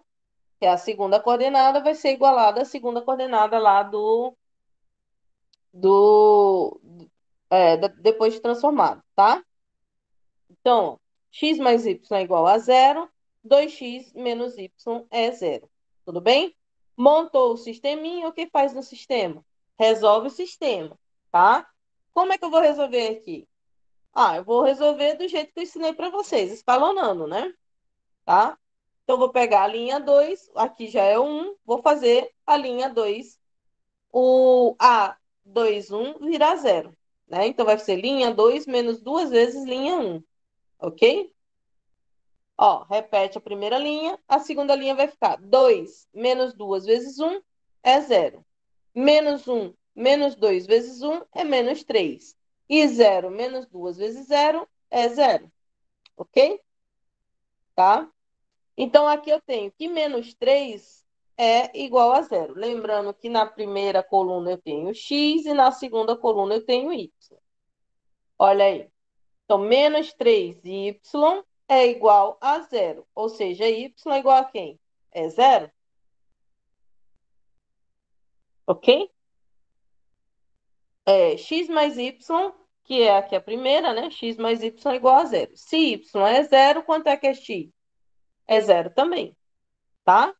que é a segunda coordenada, vai ser igualada à segunda coordenada lá depois de transformado, tá? Então, x mais y é igual a zero, 2x menos y é zero. Tudo bem? Montou o sisteminha, o que faz no sistema? Resolve o sistema, tá? Como é que eu vou resolver aqui? Eu vou resolver do jeito que eu ensinei para vocês, escalonando, né? Tá? Então, vou pegar a linha 2, aqui já é o 1, vou fazer a linha 2, o A2, 1 virar zero, né? Então, vai ser linha 2 menos duas vezes linha 1, ok? Ó, repete a primeira linha, a segunda linha vai ficar 2 menos 2 vezes 1 é zero. Menos 1 menos 2 vezes 1 é menos 3. E zero menos 2 vezes zero é zero. Ok? Tá? Então, aqui eu tenho que menos 3 é igual a zero. Lembrando que na primeira coluna eu tenho x e na segunda coluna eu tenho y. Olha aí. Então, menos 3y é igual a zero. Ou seja, y é igual a quem? É zero. Ok? X mais y, que é aqui a primeira, né? X mais y é igual a zero. Se y é zero, quanto é que é x? É zero também, tá?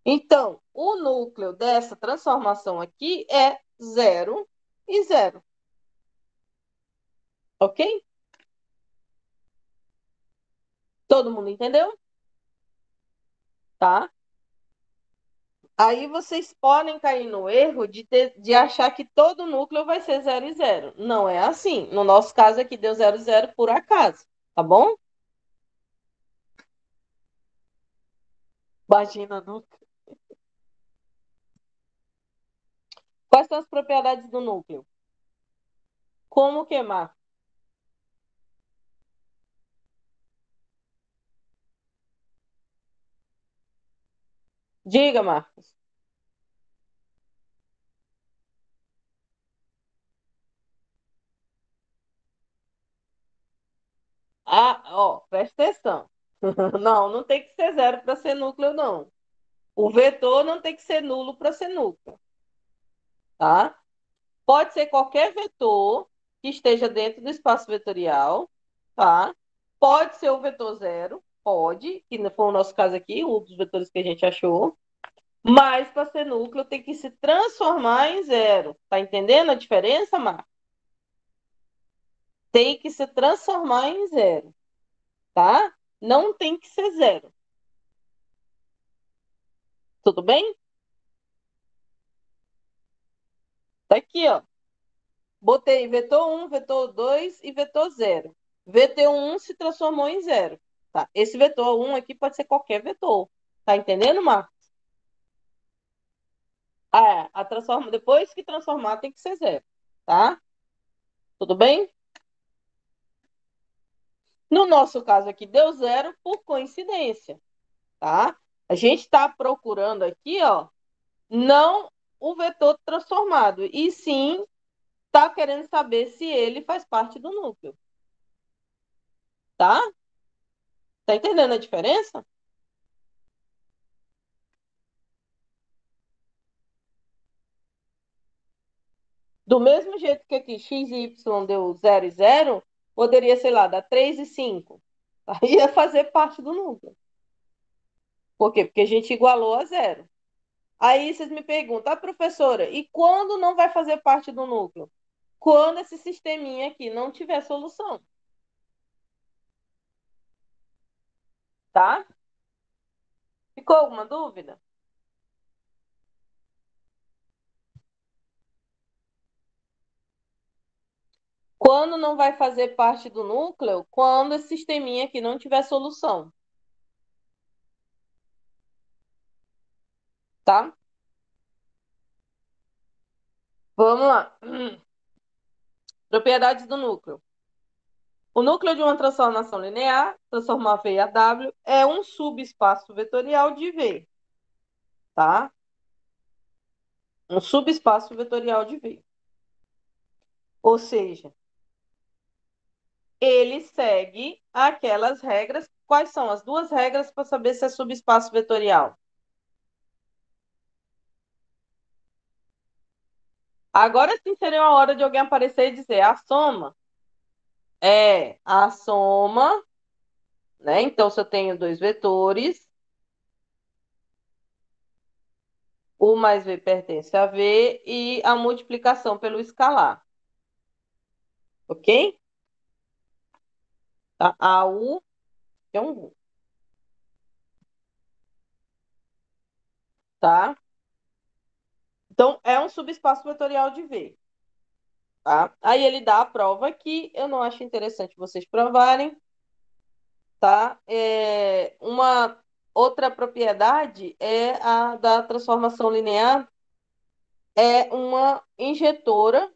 Então, o núcleo dessa transformação aqui é zero e zero. Ok? Todo mundo entendeu? tá? Aí vocês podem cair no erro de achar que todo núcleo vai ser 0 e 0. Não é assim. No nosso caso aqui deu 0 e 0 por acaso, tá bom? Imagina núcleo. Quais são as propriedades do núcleo? Como queimar? Diga, Marcos. Ah, ó, presta atenção. Não, não tem que ser 0 para ser núcleo, não. O vetor não tem que ser nulo para ser núcleo, tá? Pode ser qualquer vetor que esteja dentro do espaço vetorial, tá? Pode ser o vetor zero, pode, que foi o nosso caso aqui, um dos vetores que a gente achou. Mas para ser núcleo tem que se transformar em zero. Tá entendendo a diferença, Marcos? Tem que se transformar em zero, tá? Não tem que ser zero. Tudo bem? Tá aqui, ó. Botei vetor um, vetor 2 e vetor zero. Vetor um se transformou em zero. Tá? Esse vetor um aqui pode ser qualquer vetor. Tá entendendo, Marcos? Ah, é, depois que transformar tem que ser zero. Tá? Tudo bem? No nosso caso aqui deu zero por coincidência. Tá? A gente está procurando aqui, ó, não o vetor transformado, e sim está querendo saber se ele faz parte do núcleo. Tá? Tá entendendo a diferença? Do mesmo jeito que aqui x e y deu 0 e 0, poderia, sei lá, dar 3 e 5. Aí ia fazer parte do núcleo. Por quê? Porque a gente igualou a zero. Aí vocês me perguntam, professora, e quando não vai fazer parte do núcleo? Quando esse sisteminha aqui não tiver solução. Tá? Ficou alguma dúvida? Quando não vai fazer parte do núcleo? Quando esse sisteminha aqui não tiver solução. Tá? Vamos lá. Propriedades do núcleo. O núcleo de uma transformação linear, transformar V a W, é um subespaço vetorial de V, tá? Um subespaço vetorial de V. Ou seja, ele segue aquelas regras. Quais são as duas regras para saber se é subespaço vetorial? Agora sim seria a hora de alguém aparecer e dizer a soma é a soma, né? Então, se eu tenho dois vetores, U mais V pertence a V e a multiplicação pelo escalar. Ok? Tá? A U é um U, tá? Então, é um subespaço vetorial de V. Tá? Aí ele dá a prova que eu não acho interessante vocês provarem, tá? Uma outra propriedade é a da transformação linear, é uma injetora,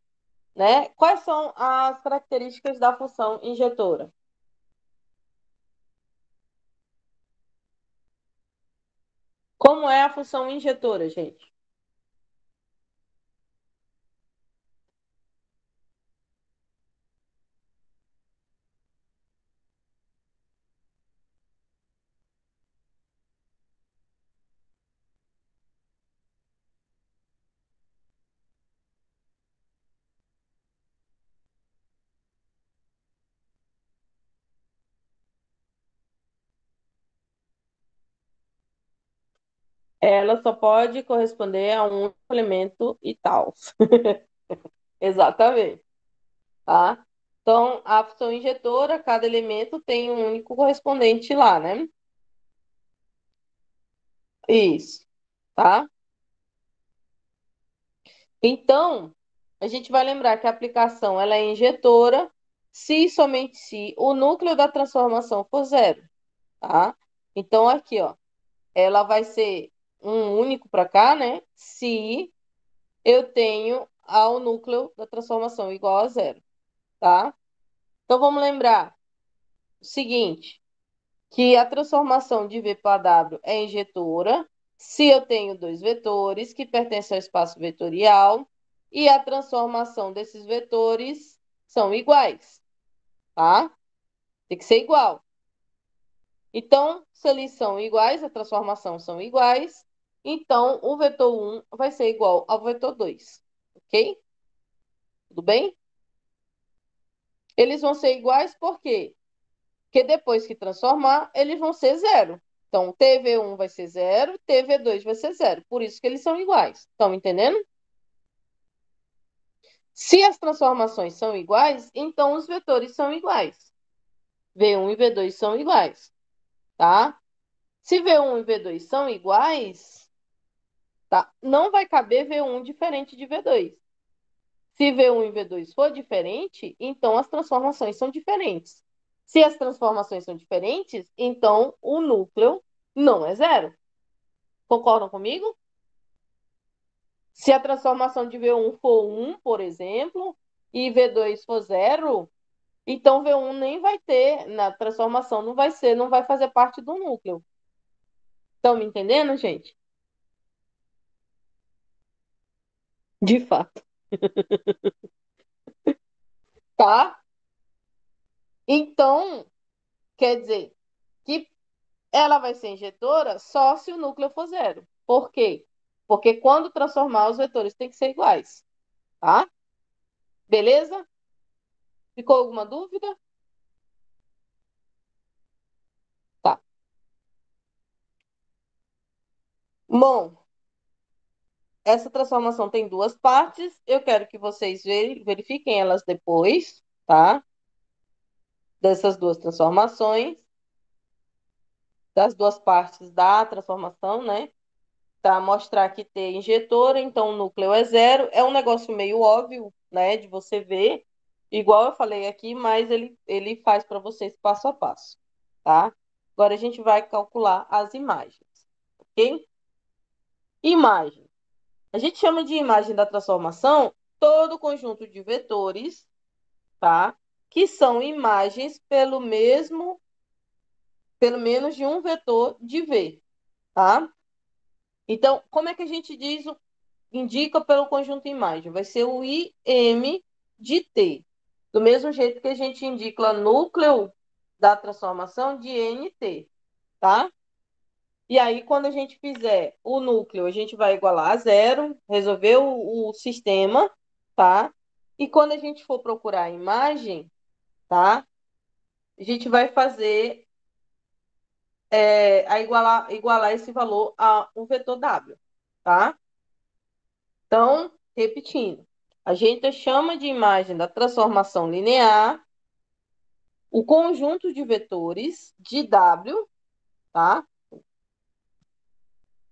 né? Quais são as características da função injetora? Como é a função injetora, gente? Ela só pode corresponder a um único elemento e tal. Exatamente, tá? Então, a função injetora, cada elemento tem um único correspondente lá, né? Isso, tá? Então, a gente vai lembrar que a aplicação ela é injetora se e somente se o núcleo da transformação for zero, tá? Então, aqui, ó, ela vai ser um único para cá, né? Se eu tenho ao núcleo da transformação igual a zero, tá? Então, vamos lembrar o seguinte, que a transformação de V para W é injetora se eu tenho dois vetores que pertencem ao espaço vetorial e a transformação desses vetores são iguais, tá? Tem que ser igual. Então, se eles são iguais, a transformação são iguais, então o vetor 1 vai ser igual ao vetor 2, ok? Tudo bem? Eles vão ser iguais por quê? Porque depois que transformar, eles vão ser zero. Então, TV1 vai ser zero, TV2 vai ser zero. Por isso que eles são iguais. Estão entendendo? Se as transformações são iguais, então os vetores são iguais. V1 e V2 são iguais, tá? Se V1 e V2 são iguais, tá? Não vai caber V1 diferente de V2. Se V1 e V2 for diferente, então as transformações são diferentes. Se as transformações são diferentes, então o núcleo não é zero. Concordam comigo? Se a transformação de V1 for 1, por exemplo, e V2 for zero, então V1 nem vai ter na transformação, não vai ser, não vai fazer parte do núcleo. Estão me entendendo, gente? De fato. Tá? Então, quer dizer que ela vai ser injetora só se o núcleo for zero. Por quê? Porque quando transformar, os vetores têm que ser iguais. Tá? Beleza? Ficou alguma dúvida? Tá. Bom, essa transformação tem duas partes. Eu quero que vocês verifiquem elas depois, tá? Dessas duas transformações, das duas partes da transformação, né? Para mostrar que T é injetora, então o núcleo é zero. É um negócio meio óbvio, né? De você ver, igual eu falei aqui, mas ele faz para vocês passo a passo, tá? Agora a gente vai calcular as imagens, ok? Imagem. A gente chama de imagem da transformação todo o conjunto de vetores, tá? Que são imagens pelo menos de um vetor de V, tá? Então, como é que a gente diz, indica pelo conjunto imagem? Vai ser o IM de T. Do mesmo jeito que a gente indica o núcleo da transformação de NT, tá? E aí, quando a gente fizer o núcleo, a gente vai igualar a zero, resolver o sistema, tá? E quando a gente for procurar a imagem, tá? A gente vai fazer igualar esse valor a um vetor W, tá? Então, repetindo, a gente chama de imagem da transformação linear o conjunto de vetores de W, tá?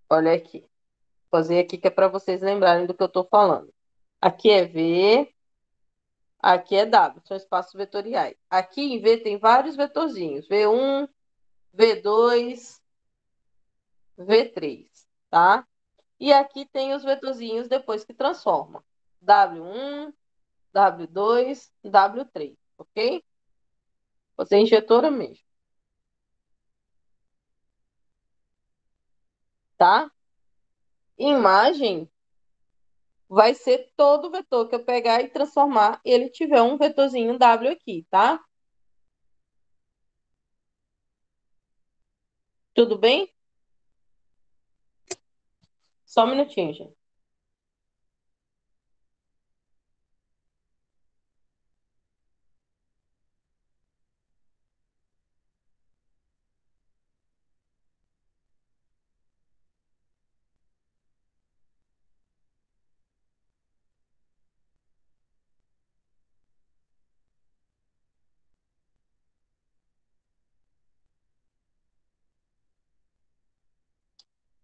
Olha aqui. Vou fazer aqui que é para vocês lembrarem do que eu estou falando. Aqui é V, aqui é W, são espaços vetoriais. Aqui em V tem vários vetorzinhos, V1, V2, V3, tá? E aqui tem os vetorzinhos depois que transforma. W1, W2, W3, ok? Você é injetora mesmo, tá? Imagem vai ser todo vetor que eu pegar e transformar e ele tiver um vetorzinho W aqui, tá? Tudo bem? Só um minutinho, gente.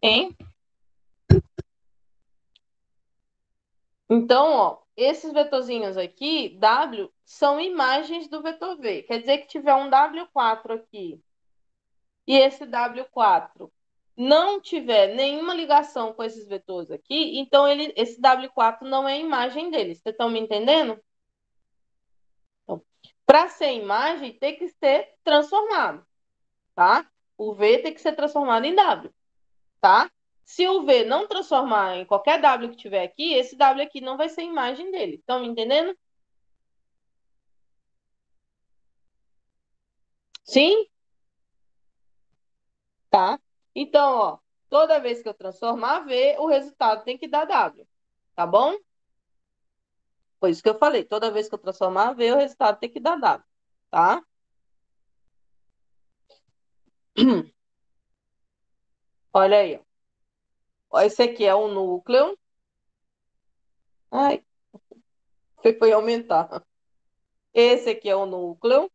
Hein? Então, ó, esses vetorzinhos aqui, W, são imagens do vetor V. Quer dizer que tiver um W4 aqui e esse W4 não tiver nenhuma ligação com esses vetores aqui, então esse W4 não é imagem deles. Vocês estão me entendendo? Então, para ser imagem, tem que ser transformado, tá? O V tem que ser transformado em W, tá? Se o V não transformar em qualquer W que tiver aqui, esse W aqui não vai ser imagem dele. Estão me entendendo? Sim? Tá? Então, ó, toda vez que eu transformar V, o resultado tem que dar W. Tá bom? Foi isso que eu falei. Toda vez que eu transformar V, o resultado tem que dar W. Tá? Olha aí, ó. Ó, esse aqui é o núcleo. Ai, foi aumentar. Esse aqui é o núcleo,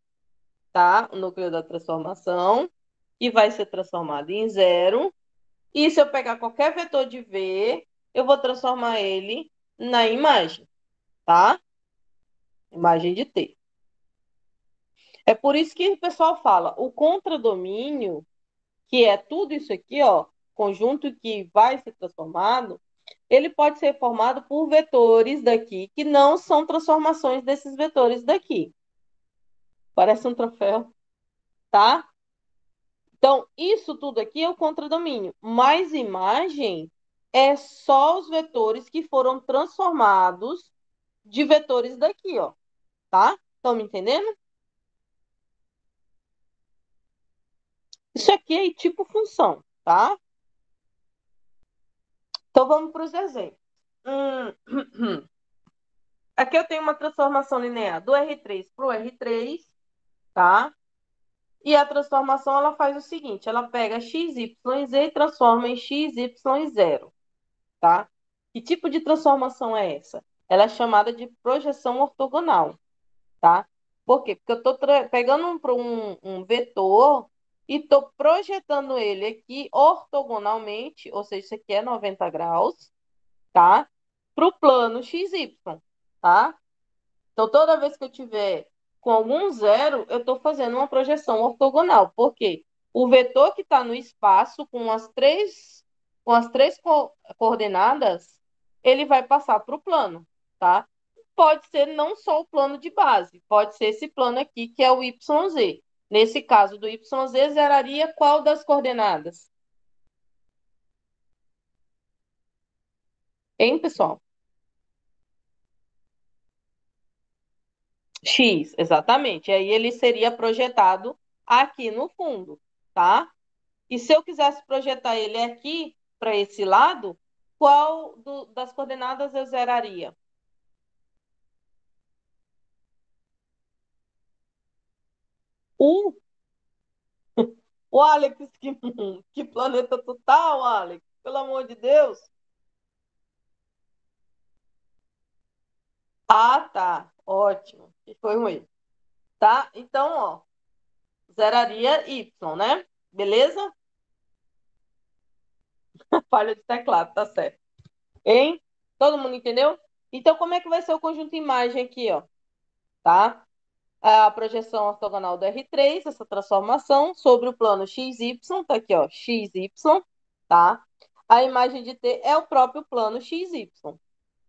tá? O núcleo da transformação, que vai ser transformado em zero. E se eu pegar qualquer vetor de V, eu vou transformar ele na imagem, tá? Imagem de T. É por isso que o pessoal fala, o contradomínio, que é tudo isso aqui, ó, conjunto que vai ser transformado, ele pode ser formado por vetores daqui, que não são transformações desses vetores daqui. Parece um troféu, tá? Então, isso tudo aqui é o contradomínio. Mas imagem é só os vetores que foram transformados de vetores daqui, ó. Tá? Estão me entendendo? Isso aqui é tipo função, tá? Então, vamos para os exemplos. Aqui eu tenho uma transformação linear do R3 para o R3, tá? E a transformação, ela faz o seguinte, ela pega x, y, z e transforma em x, y, zero, tá? Que tipo de transformação é essa? Ela é chamada de projeção ortogonal, tá? Por quê? Porque eu estou pegando um vetor e estou projetando ele aqui ortogonalmente, ou seja, isso aqui é 90 graus, tá? Para o plano XY, tá? Então, toda vez que eu tiver com algum zero, eu estou fazendo uma projeção ortogonal. Por quê? O vetor que está no espaço com as três coordenadas, ele vai passar para o plano, tá? Pode ser não só o plano de base, pode ser esse plano aqui, que é o YZ. Nesse caso do YZ, zeraria qual das coordenadas? Hein, pessoal? X, exatamente. Aí ele seria projetado aqui no fundo, tá? E se eu quisesse projetar ele aqui para esse lado, qual das coordenadas eu zeraria? Um. O Alex, que planeta tu tá, o Alex? Pelo amor de Deus. Ah, tá. Ótimo. Que foi ruim. Tá? Então, ó, zeraria Y, né? Beleza? Falha de teclado, tá certo. Hein? Todo mundo entendeu? Então, como é que vai ser o conjunto imagem aqui, ó? Tá? A projeção ortogonal do R3, essa transformação sobre o plano XY, tá aqui, ó, XY, tá? A imagem de T é o próprio plano XY,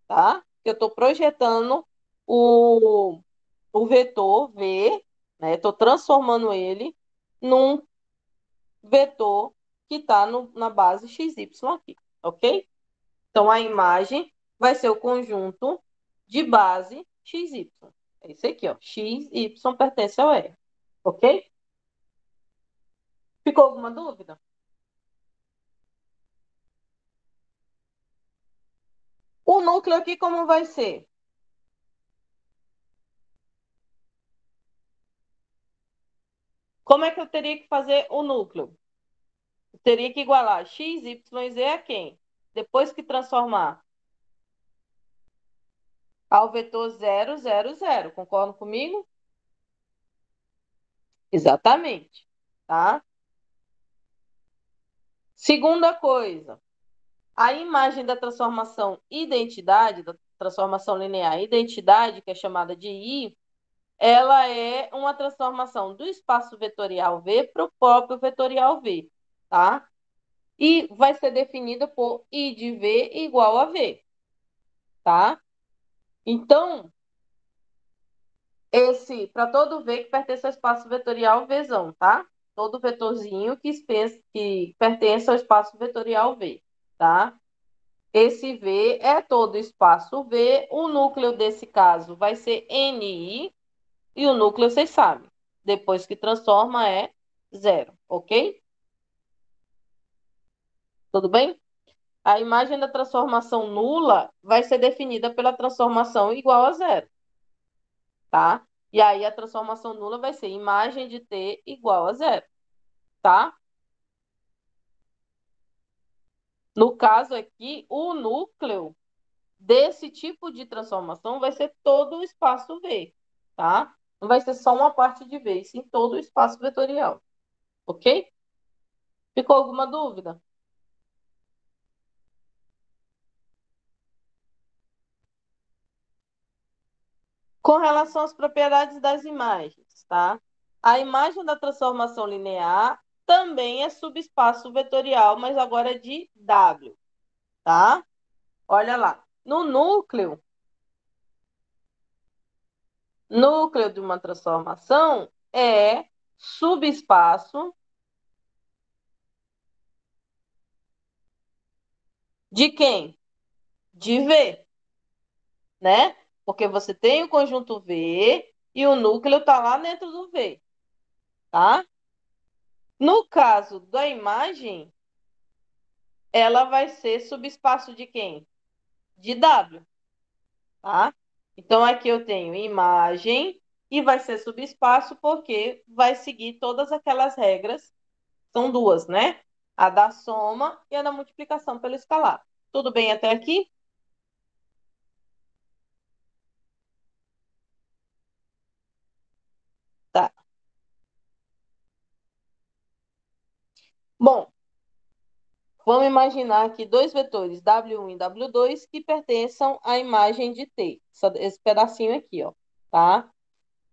tá? Eu estou projetando o vetor V, né? Estou transformando ele num vetor que está na base XY aqui, ok? Então, a imagem vai ser o conjunto de base XY. É esse aqui, ó. X, Y pertence ao R. Ok? Ficou alguma dúvida? O núcleo aqui como vai ser? Como é que eu teria que fazer o núcleo? Eu teria que igualar x, y, z a quem? Depois que transformar ao vetor 0, 0, 0. Concordam comigo? Exatamente. Tá? Segunda coisa, a imagem da transformação identidade, da transformação linear identidade, que é chamada de I, ela é uma transformação do espaço vetorial V para o próprio vetorial V, tá? E vai ser definida por I de V igual a V, tá? Então, para todo V que pertence ao espaço vetorial Vzão, tá? Todo vetorzinho que pertence ao espaço vetorial V, tá? Esse V é todo espaço V, o núcleo desse caso vai ser NI, e o núcleo, vocês sabem, depois que transforma é zero, ok? Tudo bem? A imagem da transformação nula vai ser definida pela transformação igual a zero, tá? E aí a transformação nula vai ser imagem de T igual a zero, tá? No caso aqui, o núcleo desse tipo de transformação vai ser todo o espaço V, tá? Não vai ser só uma parte de V, sim todo o espaço vetorial, ok? Ficou alguma dúvida? Com relação às propriedades das imagens, tá? A imagem da transformação linear também é subespaço vetorial, mas agora é de W, tá? Olha lá. No núcleo de uma transformação é subespaço de quem? De V, né? Porque você tem o conjunto V e o núcleo está lá dentro do V, tá? No caso da imagem, ela vai ser subespaço de quem? De W, tá? Então, aqui eu tenho imagem e vai ser subespaço porque vai seguir todas aquelas regras, são duas, né? A da soma e a da multiplicação pelo escalar. Tudo bem até aqui? Tá. Bom, vamos imaginar aqui dois vetores, W1 e W2, que pertençam à imagem de T. Esse pedacinho aqui, ó, tá?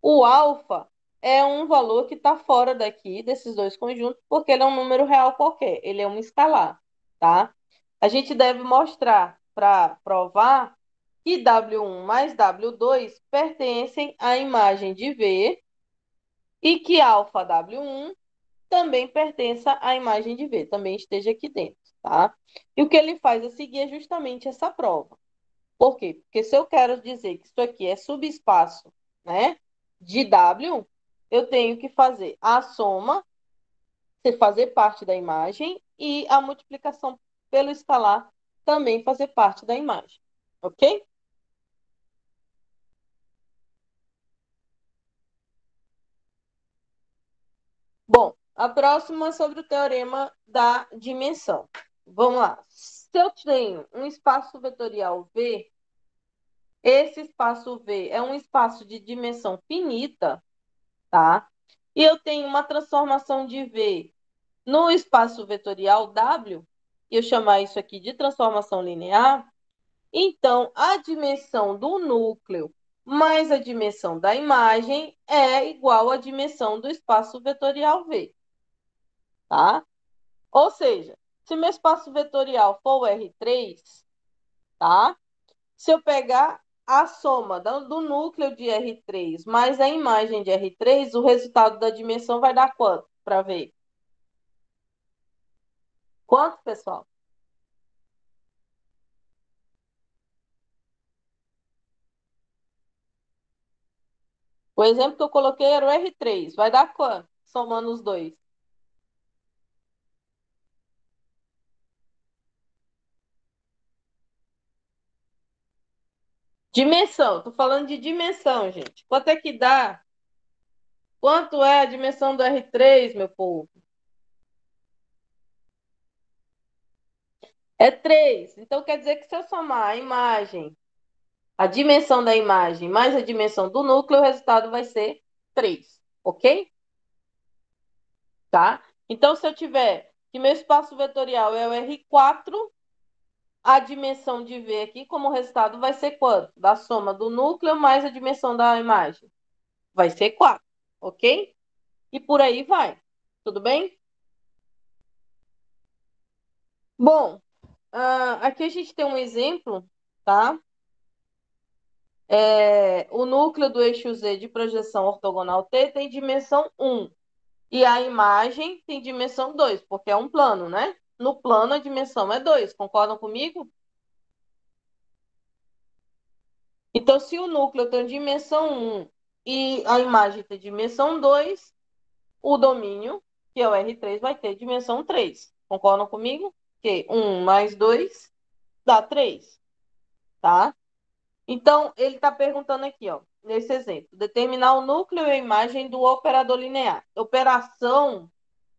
O alfa é um valor que está fora daqui, desses dois conjuntos, porque ele é um número real qualquer, ele é um escalar, tá? A gente deve mostrar, para provar, que W1 mais W2 pertencem à imagem de V e que alfa W1 também pertença à imagem de V, também esteja aqui dentro, tá? E o que ele faz a seguir é justamente essa prova. Por quê? Porque se eu quero dizer que isso aqui é subespaço, né, de W, eu tenho que fazer a soma, fazer parte da imagem, e a multiplicação pelo escalar também fazer parte da imagem, ok? Bom, a próxima é sobre o teorema da dimensão. Vamos lá. Se eu tenho um espaço vetorial V, esse espaço V é um espaço de dimensão finita, tá? E eu tenho uma transformação de V no espaço vetorial W, e eu chamar isso aqui de transformação linear, então a dimensão do núcleo mais a dimensão da imagem é igual à dimensão do espaço vetorial V, tá? Ou seja, se meu espaço vetorial for o R3, tá? Se eu pegar a soma do núcleo de R3 mais a imagem de R3, o resultado da dimensão vai dar quanto? Para ver. Quanto, pessoal? O exemplo que eu coloquei era o R3. Vai dar quanto? Somando os dois. Dimensão. Estou falando de dimensão, gente. Quanto é que dá? Quanto é a dimensão do R3, meu povo? É 3. Então, quer dizer que se eu somar a imagem, a dimensão da imagem mais a dimensão do núcleo, o resultado vai ser 3. Ok? Tá? Então, se eu tiver que meu espaço vetorial é o R4, a dimensão de V aqui, como resultado, vai ser quanto? Da soma do núcleo mais a dimensão da imagem. Vai ser 4, ok? E por aí vai. Tudo bem? Bom, aqui a gente tem um exemplo, tá? O núcleo do eixo Z de projeção ortogonal T tem dimensão 1. E a imagem tem dimensão 2, porque é um plano, né? No plano a dimensão é 2. Concordam comigo? Então, se o núcleo tem dimensão 1 e a imagem tem dimensão 2, o domínio, que é o R3, vai ter dimensão 3. Concordam comigo? Que 1 mais 2 dá 3, tá? Então, ele está perguntando aqui, ó, nesse exemplo, determinar o núcleo e a imagem do operador linear.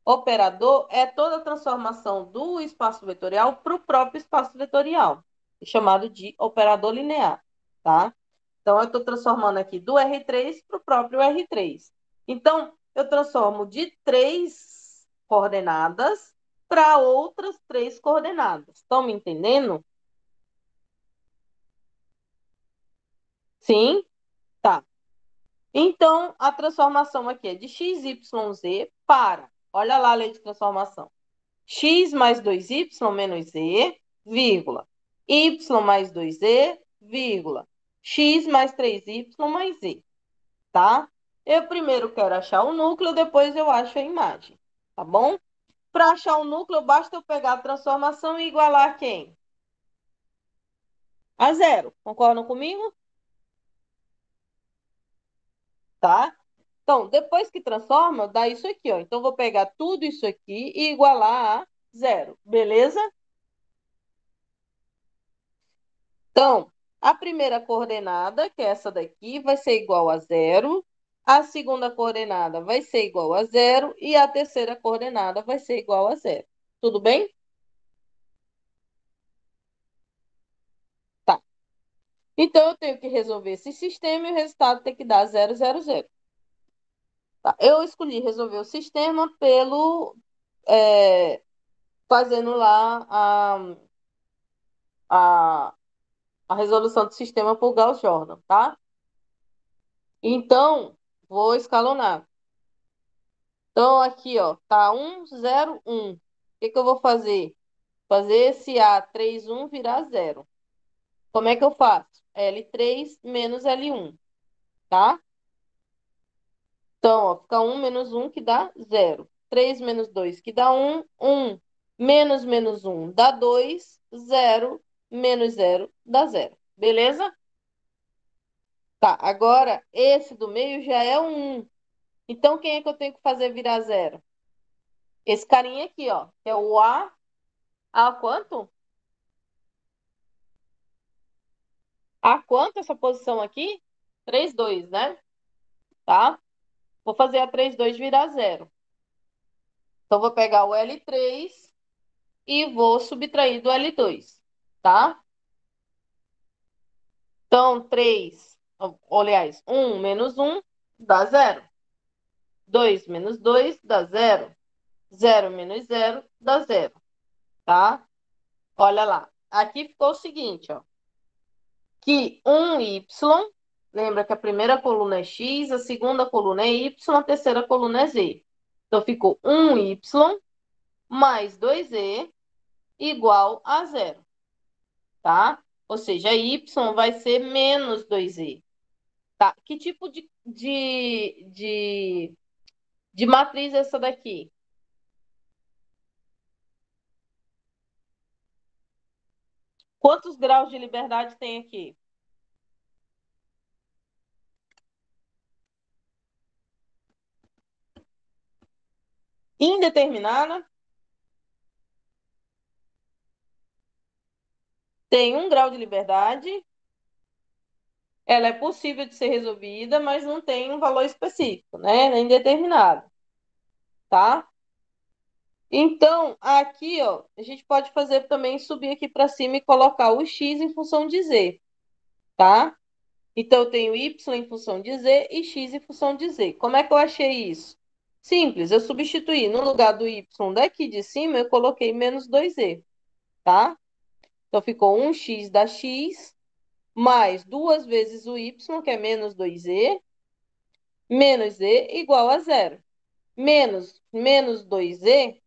Operador é toda a transformação do espaço vetorial para o próprio espaço vetorial, chamado de operador linear, tá? Então, eu estou transformando aqui do R3 para o próprio R3. Então, eu transformo de 3 coordenadas para outras 3 coordenadas. Estão me entendendo? Sim? Tá. Então, a transformação aqui é de x, y, z para, olha lá a lei de transformação, x mais 2y menos z, vírgula, y mais 2z, vírgula, x mais 3y mais z, tá? Eu primeiro quero achar o núcleo, depois eu acho a imagem, tá bom? Para achar o núcleo, basta eu pegar a transformação e igualar quem? A zero. Concordam comigo? Tá? Então, depois que transforma, dá isso aqui, ó. Então, eu vou pegar tudo isso aqui e igualar a zero, beleza? Então, a primeira coordenada, que é essa daqui, vai ser igual a zero. A segunda coordenada vai ser igual a zero. E a terceira coordenada vai ser igual a zero. Tudo bem? Tá. Então, eu tenho que resolver esse sistema e o resultado tem que dar 0, 0, 0. Tá. Eu escolhi resolver o sistema fazendo lá a, a resolução do sistema por Gauss-Jordan, tá? Então, vou escalonar. Então, aqui, ó, tá 1, 0, 1. O que eu vou fazer? Fazer esse A31 virar zero. Como é que eu faço? L3 menos L1, tá? Então, ó, fica 1 menos 1 que dá zero. 3 menos 2 que dá 1, 1. Menos menos 1 dá 2, 0 menos 0 dá zero. Beleza? Tá, agora esse do meio já é um 1. Então, quem é que eu tenho que fazer virar zero? Esse carinha aqui, ó, que é o A. A quanto? A quanto essa posição aqui? 3, 2, né? Tá? Vou fazer a 3, 2 virar zero. Então, vou pegar o L3 e vou subtrair do L2, tá? Então, 3, aliás, 1 menos 1 dá zero. 2 menos 2 dá zero. 0 menos 0 dá zero, tá? Olha lá. Aqui ficou o seguinte, ó. Que 1y, lembra que a primeira coluna é x, a segunda coluna é y, a terceira coluna é z. Então, ficou 1y mais 2z igual a zero, tá? Ou seja, y vai ser menos 2z, tá? Que tipo de matriz é essa daqui? Quantos graus de liberdade tem aqui? Indeterminada. Tem 1 grau de liberdade. Ela é possível de ser resolvida, mas não tem um valor específico, né? É indeterminado, tá? Então, aqui, ó, a gente pode fazer também subir aqui para cima e colocar o x em função de z, tá? Então, eu tenho y em função de z e x em função de z. Como é que eu achei isso? Simples, eu substituí. No lugar do y daqui de cima, eu coloquei menos 2z, tá? Então, ficou 1x da x mais 2 vezes o y, que é menos 2z, menos z igual a zero. Menos 2z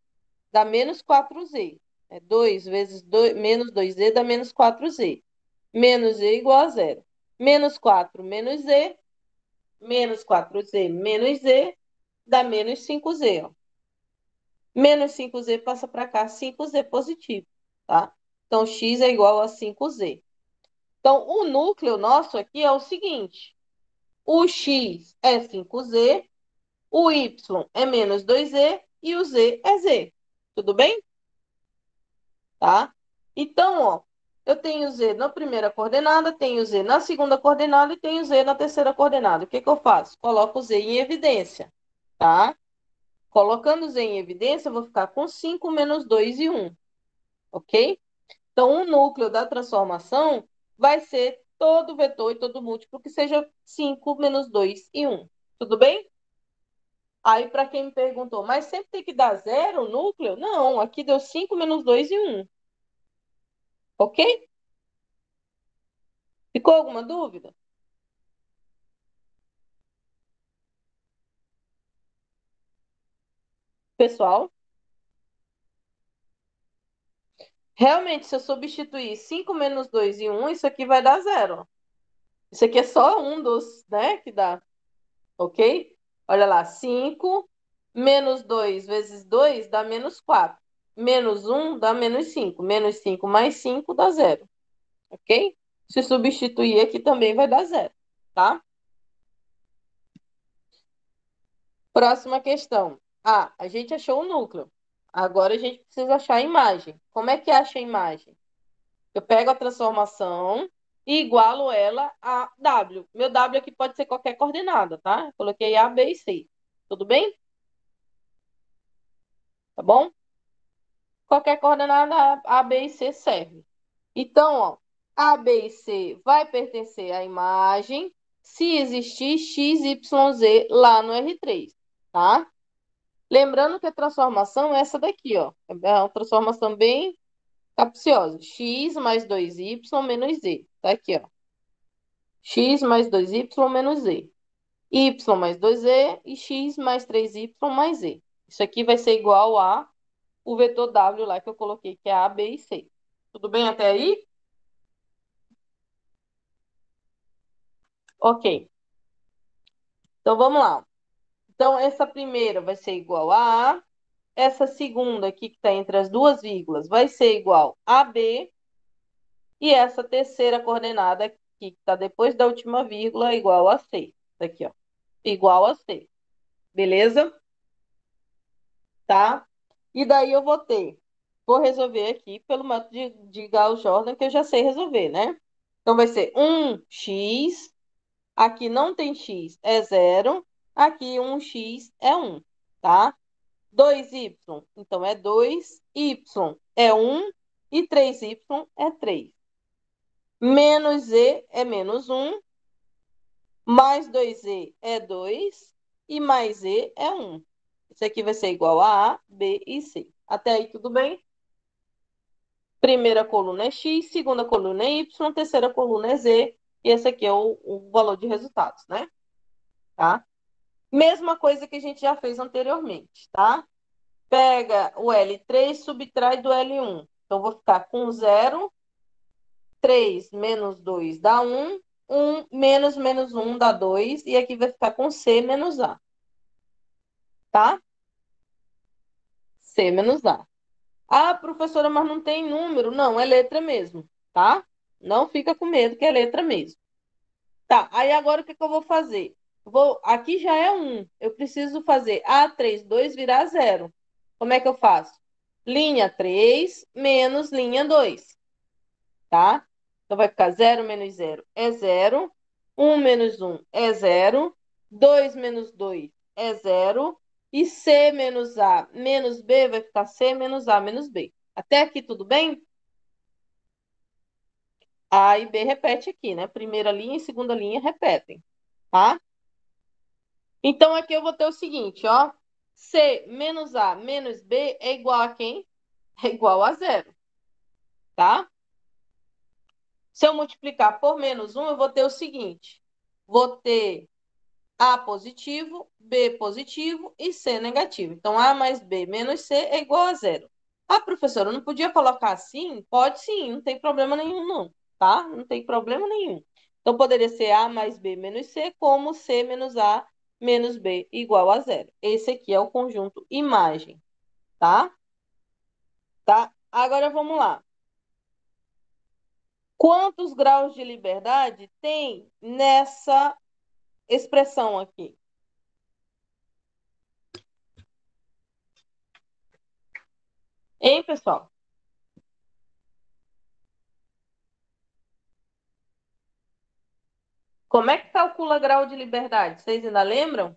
dá menos 4z. 2 vezes 2, menos 2z dá menos 4z. Menos z igual a zero. Menos 4 menos z, menos 4z menos z, dá menos 5z. Ó. Menos 5z passa para cá, 5z positivo, tá? Então, x é igual a 5z. Então, o núcleo nosso aqui é o seguinte. O x é 5z, o y é menos 2z e o z é z. Tudo bem? Tá? Então, ó, eu tenho z na primeira coordenada, tenho z na segunda coordenada e tenho z na terceira coordenada. O que que eu faço? Coloco z em evidência, tá? Colocando z em evidência, eu vou ficar com 5 menos 2 e 1, ok? Então, o núcleo da transformação vai ser todo vetor e todo múltiplo que seja 5 menos 2 e 1. Tudo bem? Aí, para quem me perguntou, mas sempre tem que dar zero o núcleo? Não, aqui deu 5 menos 2 e 1. Ok? Ficou alguma dúvida? Pessoal? Realmente, se eu substituir 5 menos 2 e 1, isso aqui vai dar zero. Isso aqui é só um dos, né, que dá. Ok? Olha lá, 5 menos 2 vezes 2 dá menos 4. Menos 1 dá menos 5. Menos 5 mais 5 dá zero. Ok? Se substituir aqui também vai dar zero. Tá? Próxima questão. Ah, a gente achou o núcleo. Agora a gente precisa achar a imagem. Como é que acha a imagem? Eu pego a transformação e igualo ela a W. Meu W aqui pode ser qualquer coordenada, tá? Coloquei A, B e C. Tudo bem? Tá bom? Qualquer coordenada A, B e C serve. Então, ó, A, B e C vai pertencer à imagem se existir x, y, z lá no R3, tá? Lembrando que a transformação é essa daqui, ó. É uma transformação bem capciosa. X mais 2y menos z. Tá aqui, ó. X mais 2y menos z. Y mais 2z e x mais 3y mais z. Isso aqui vai ser igual a o vetor W lá que eu coloquei, que é A, B e C. Tudo bem até aí? Ok. Então, vamos lá. Então, essa primeira vai ser igual a A. Essa segunda aqui, que está entre as duas vírgulas, vai ser igual a B. E essa terceira coordenada aqui, que está depois da última vírgula, é igual a C. Tá aqui, ó. Igual a C. Beleza? Tá? E daí eu vou resolver aqui pelo método de Gauss-Jordan, que eu já sei resolver, né? Então, vai ser 1x, aqui não tem x, é zero, aqui 1x é 1, tá? 2y, então é 2, y é 1 e 3y é 3. Menos z é menos 1, mais 2z é 2 e mais z é 1. Isso aqui vai ser igual a A, B e C. Até aí, tudo bem? Primeira coluna é x, segunda coluna é y, terceira coluna é z. E esse aqui é o valor de resultados, né? Tá? Mesma coisa que a gente já fez anteriormente, tá? Pega o L3, subtrai do L1. Então, vou ficar com 0, 3 menos 2 dá 1, 1 menos 1 dá 2, e aqui vai ficar com C menos A. Tá? C menos A. Ah, professora, mas não tem número. Não, é letra mesmo, tá? Não fica com medo que é letra mesmo. Tá, aí agora o que que eu vou fazer? Aqui já é 1. Eu preciso fazer A3, 2 virar zero. Como é que eu faço? Linha 3 menos linha 2, tá? Então vai ficar 0 menos 0 é 0. 1 menos 1 é 0. 2 menos 2 é 0. E C menos A menos B vai ficar C menos A menos B. Até aqui tudo bem? A e B repete aqui, né? Primeira linha e segunda linha repetem, tá? Então, aqui eu vou ter o seguinte, ó. C menos A menos B é igual a quem? É igual a zero, tá? Se eu multiplicar por menos 1, eu vou ter o seguinte. Vou ter A positivo, B positivo e C negativo. Então, A mais B menos C é igual a zero. Ah, professora, eu não podia colocar assim? Pode sim, não tem problema nenhum, não, tá? Não tem problema nenhum. Então, poderia ser A mais B menos C, como C menos A menos B igual a zero. Esse aqui é o conjunto imagem, tá? Tá? Agora vamos lá. Quantos graus de liberdade tem nessa expressão aqui? Hein, pessoal? Como é que calcula grau de liberdade? Vocês ainda lembram?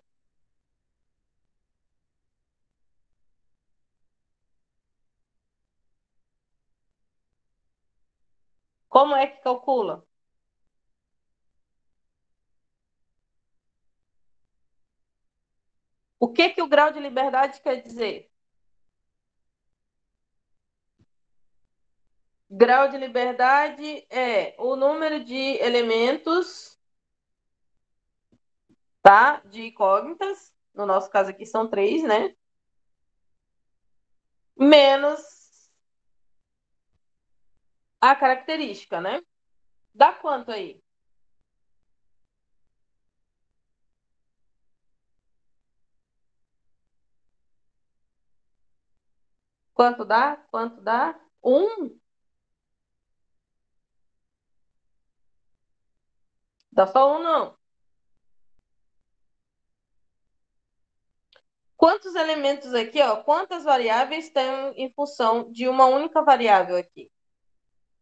Como é que calcula? O que que o grau de liberdade quer dizer? Grau de liberdade é o número de elementos, tá? De incógnitas. No nosso caso aqui são 3, né? Menos a característica, né? Dá quanto aí? Quanto dá? Quanto dá? 1? Dá só 1, não. Quantos elementos aqui, ó? Quantas variáveis tem em função de uma única variável aqui?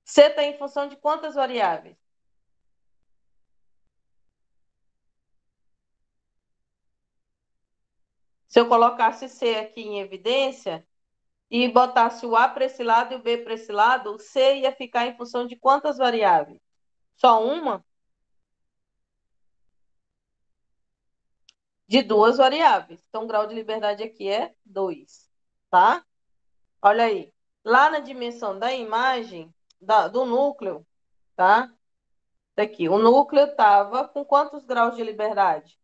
C está em função de quantas variáveis? Se eu colocasse C aqui em evidência e botasse o A para esse lado e o B para esse lado, o C ia ficar em função de quantas variáveis? Só uma? De duas variáveis. Então, o grau de liberdade aqui é 2, tá? Olha aí. Lá na dimensão da imagem, do núcleo, tá? Daqui. O núcleo estava com quantos graus de liberdade?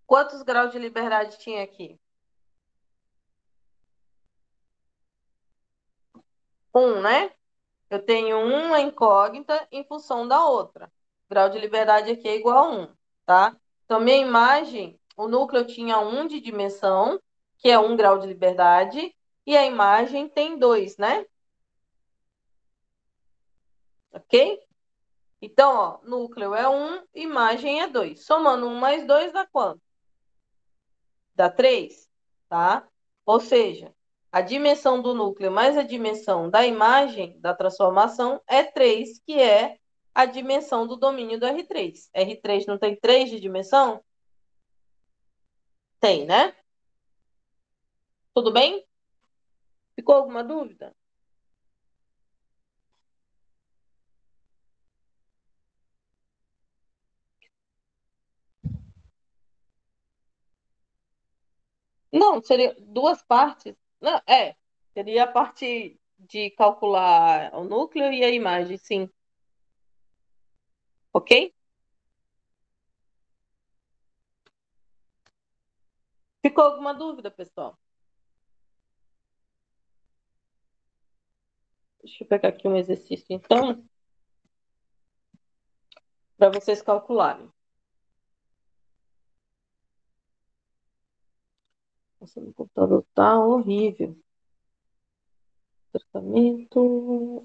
Quantos graus de liberdade tinha aqui? 1, né? Eu tenho uma incógnita em função da outra. O grau de liberdade aqui é igual a 1, tá? Então, minha imagem, o núcleo tinha 1 de dimensão, que é 1 grau de liberdade, e a imagem tem 2, né? Ok? Então, ó, núcleo é 1, imagem é 2. Somando 1 mais 2 dá quanto? Dá 3, tá? Ou seja, a dimensão do núcleo mais a dimensão da imagem da transformação é 3, que é a dimensão do domínio do R3. R3 não tem 3 de dimensão? Tem, né? Tudo bem? Ficou alguma dúvida? Não, seria duas partes. Não, seria a parte de calcular o núcleo e a imagem, sim. Ok? Ficou alguma dúvida, pessoal? Deixa eu pegar aqui um exercício, então, para vocês calcularem. Nossa, meu computador tá horrível. Tratamento.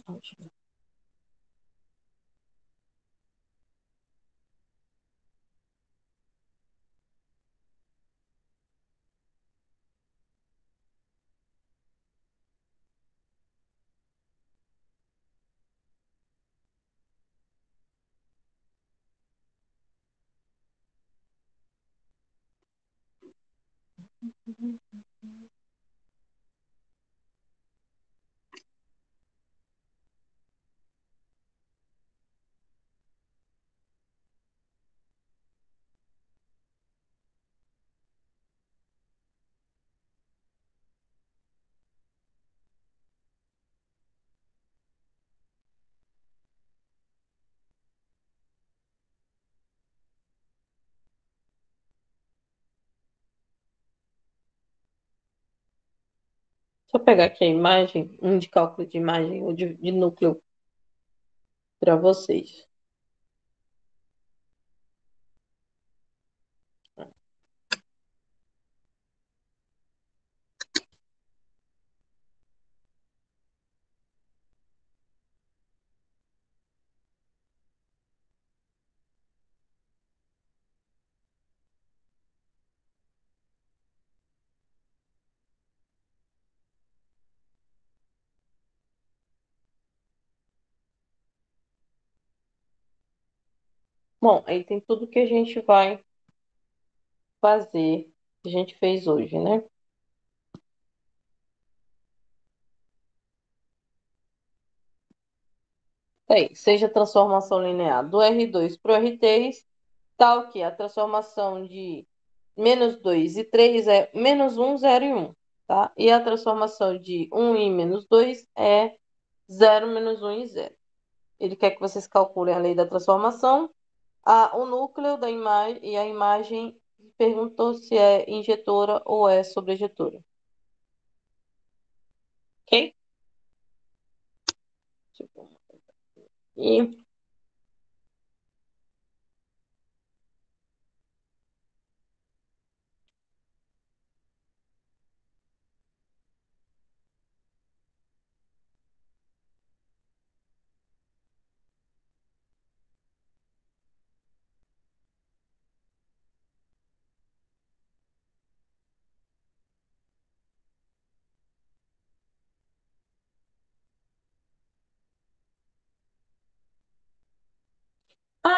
Deixa eu pegar aqui a imagem, um de cálculo de imagem ou de núcleo para vocês. Bom, aí tem tudo que a gente vai fazer, que a gente fez hoje, né? Aí, seja a transformação linear do R2 para o R3, tal que a transformação de -2 e 3 é -1, 0 e 1, tá? E a transformação de 1 e -2 é 0, -1 e 0. Ele quer que vocês calculem a lei da transformação, o núcleo da imagem e a imagem perguntou se é injetora ou é sobrejetora. Ok? E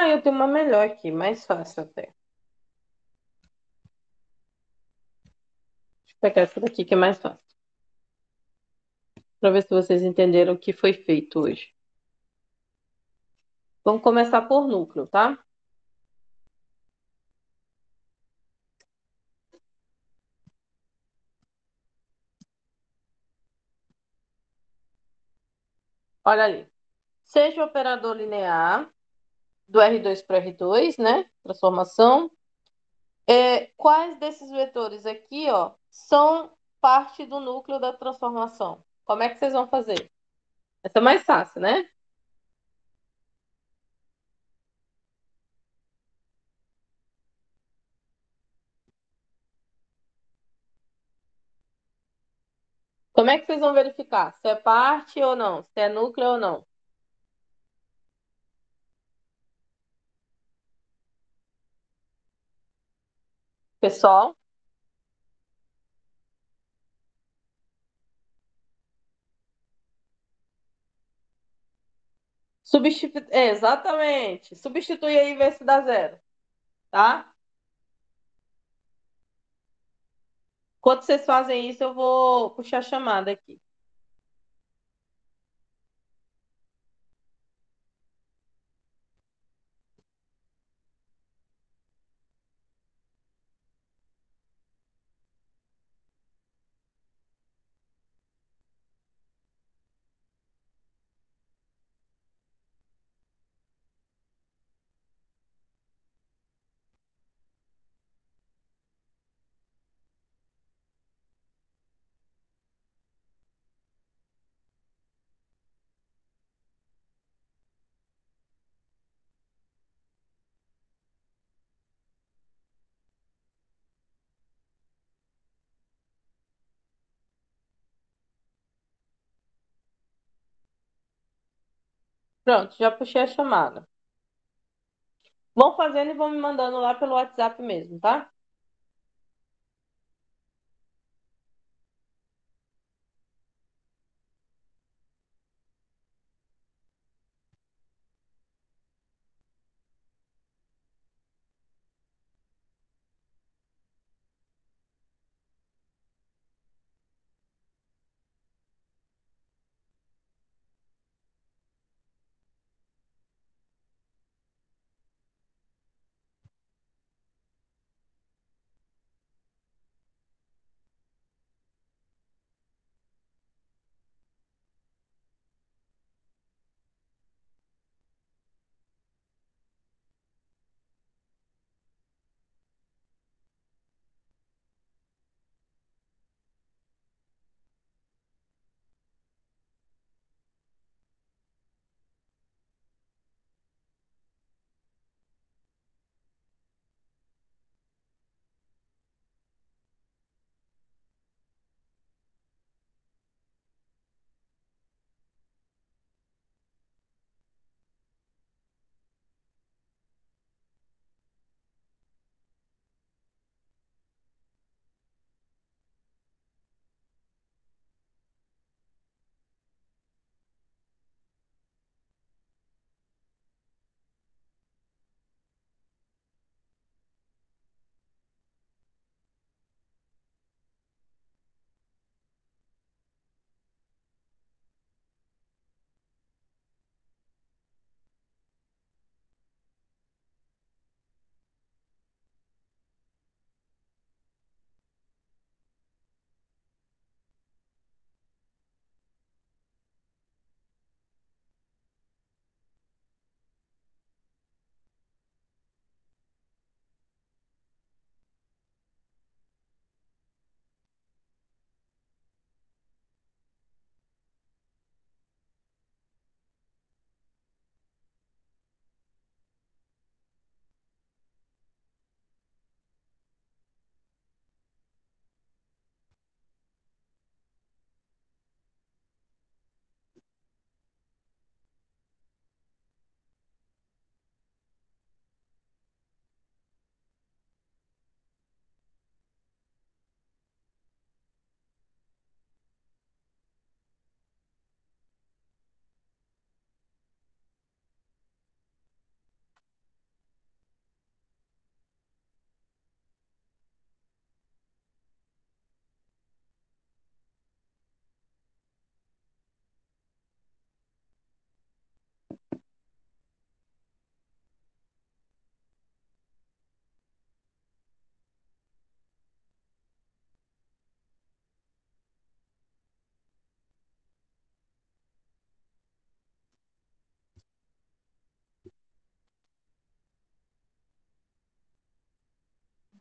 eu tenho uma melhor aqui, mais fácil até. Deixa eu pegar essa daqui que é mais fácil. Para ver se vocês entenderam o que foi feito hoje. Vamos começar por núcleo, tá? Olha ali. Seja o operador linear do R2 para R2, né? Transformação. Quais desses vetores aqui, ó, são parte do núcleo da transformação? Como é que vocês vão fazer? Essa é mais fácil, né? Como é que vocês vão verificar? Se é parte ou não? Se é núcleo ou não? Pessoal? Exatamente. Substitui aí e vê se dá zero, tá? Quando vocês fazem isso, eu vou puxar a chamada aqui. Pronto, já puxei a chamada. Vão fazendo e vão me mandando lá pelo WhatsApp mesmo, tá?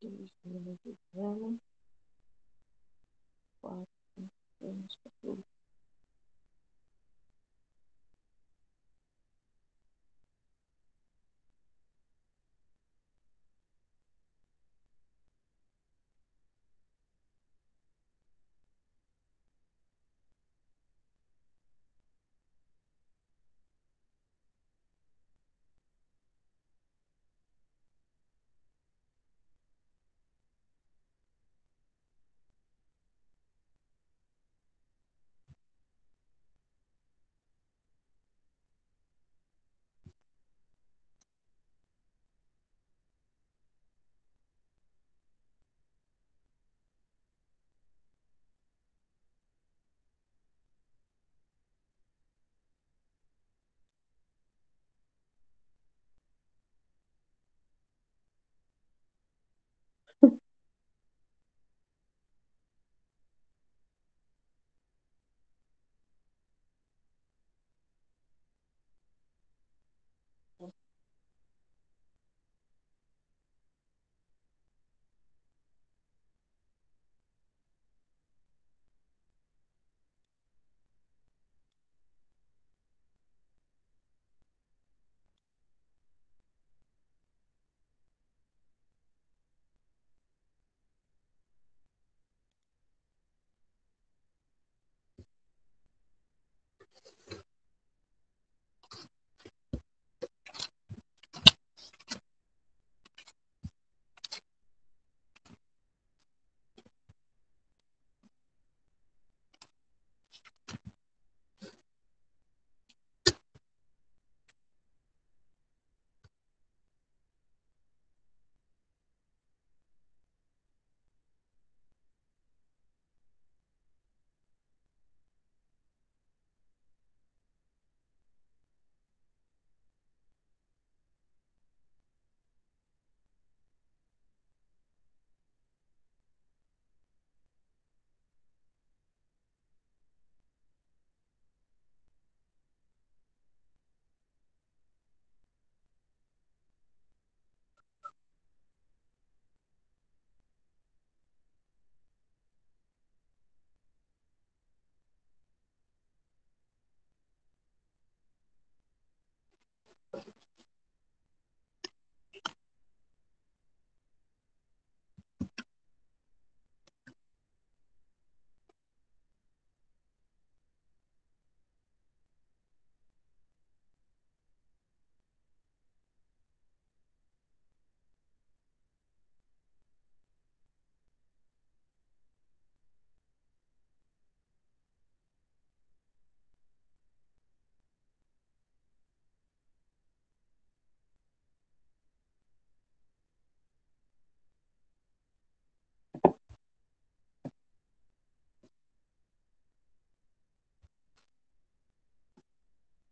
2 menos 0, 4 menos 14.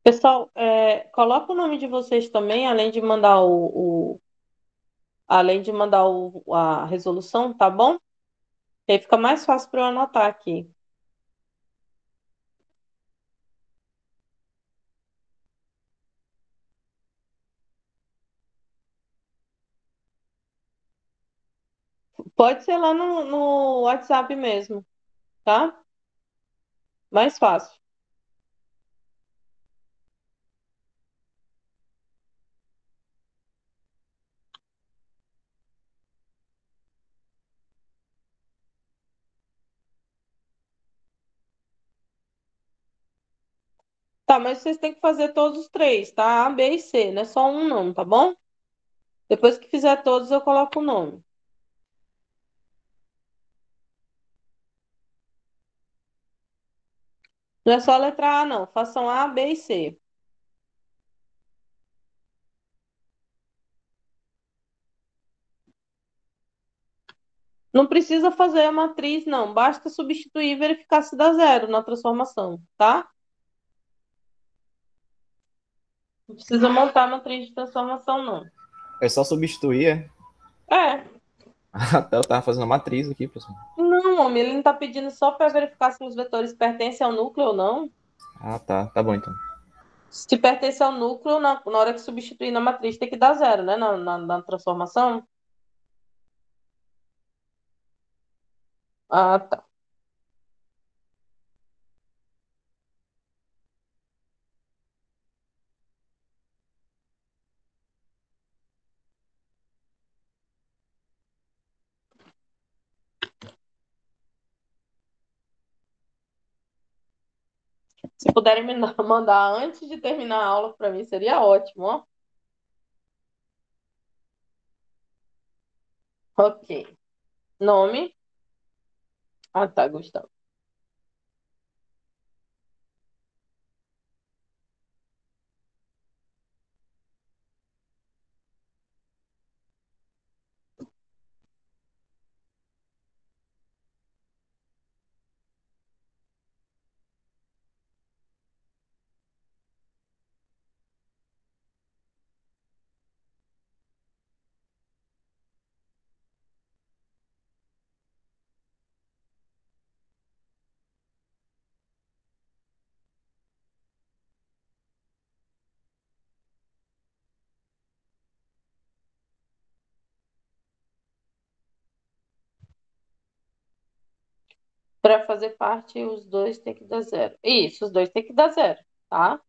Pessoal, coloca o nome de vocês também, além de mandar a resolução, tá bom? Aí fica mais fácil para eu anotar aqui. Pode ser lá no WhatsApp mesmo, tá? Mais fácil. Tá, mas vocês têm que fazer todos os três, tá? A, B e C, não é só um não, tá bom? Depois que fizer todos, eu coloco o nome. Não é só a letra A, não. Façam A, B e C. Não precisa fazer a matriz, não. Basta substituir e verificar se dá zero na transformação, tá? Não precisa montar a matriz de transformação, não. É só substituir, é? É. Até eu tava fazendo a matriz aqui, pessoal. Não, homem, ele não está pedindo só para verificar se os vetores pertencem ao núcleo ou não. Ah, tá. Tá bom, então. Se pertence ao núcleo, na hora que substituir na matriz, tem que dar zero, né? Na transformação. Ah, tá. Se puderem me mandar antes de terminar a aula, para mim seria ótimo, ó. Ok. Nome? Ah, tá, Gustavo. Para fazer parte, os dois têm que dar zero. Isso, os dois têm que dar zero, tá?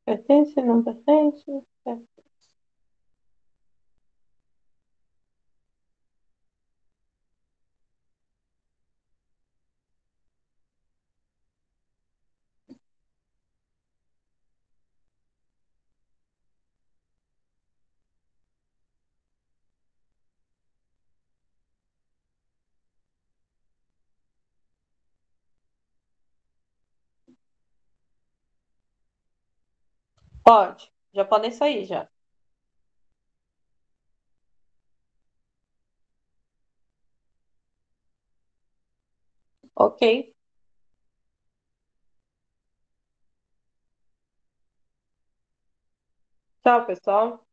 Pertence, não pertence? Pode. Já podem sair, já. Ok. Tchau, pessoal.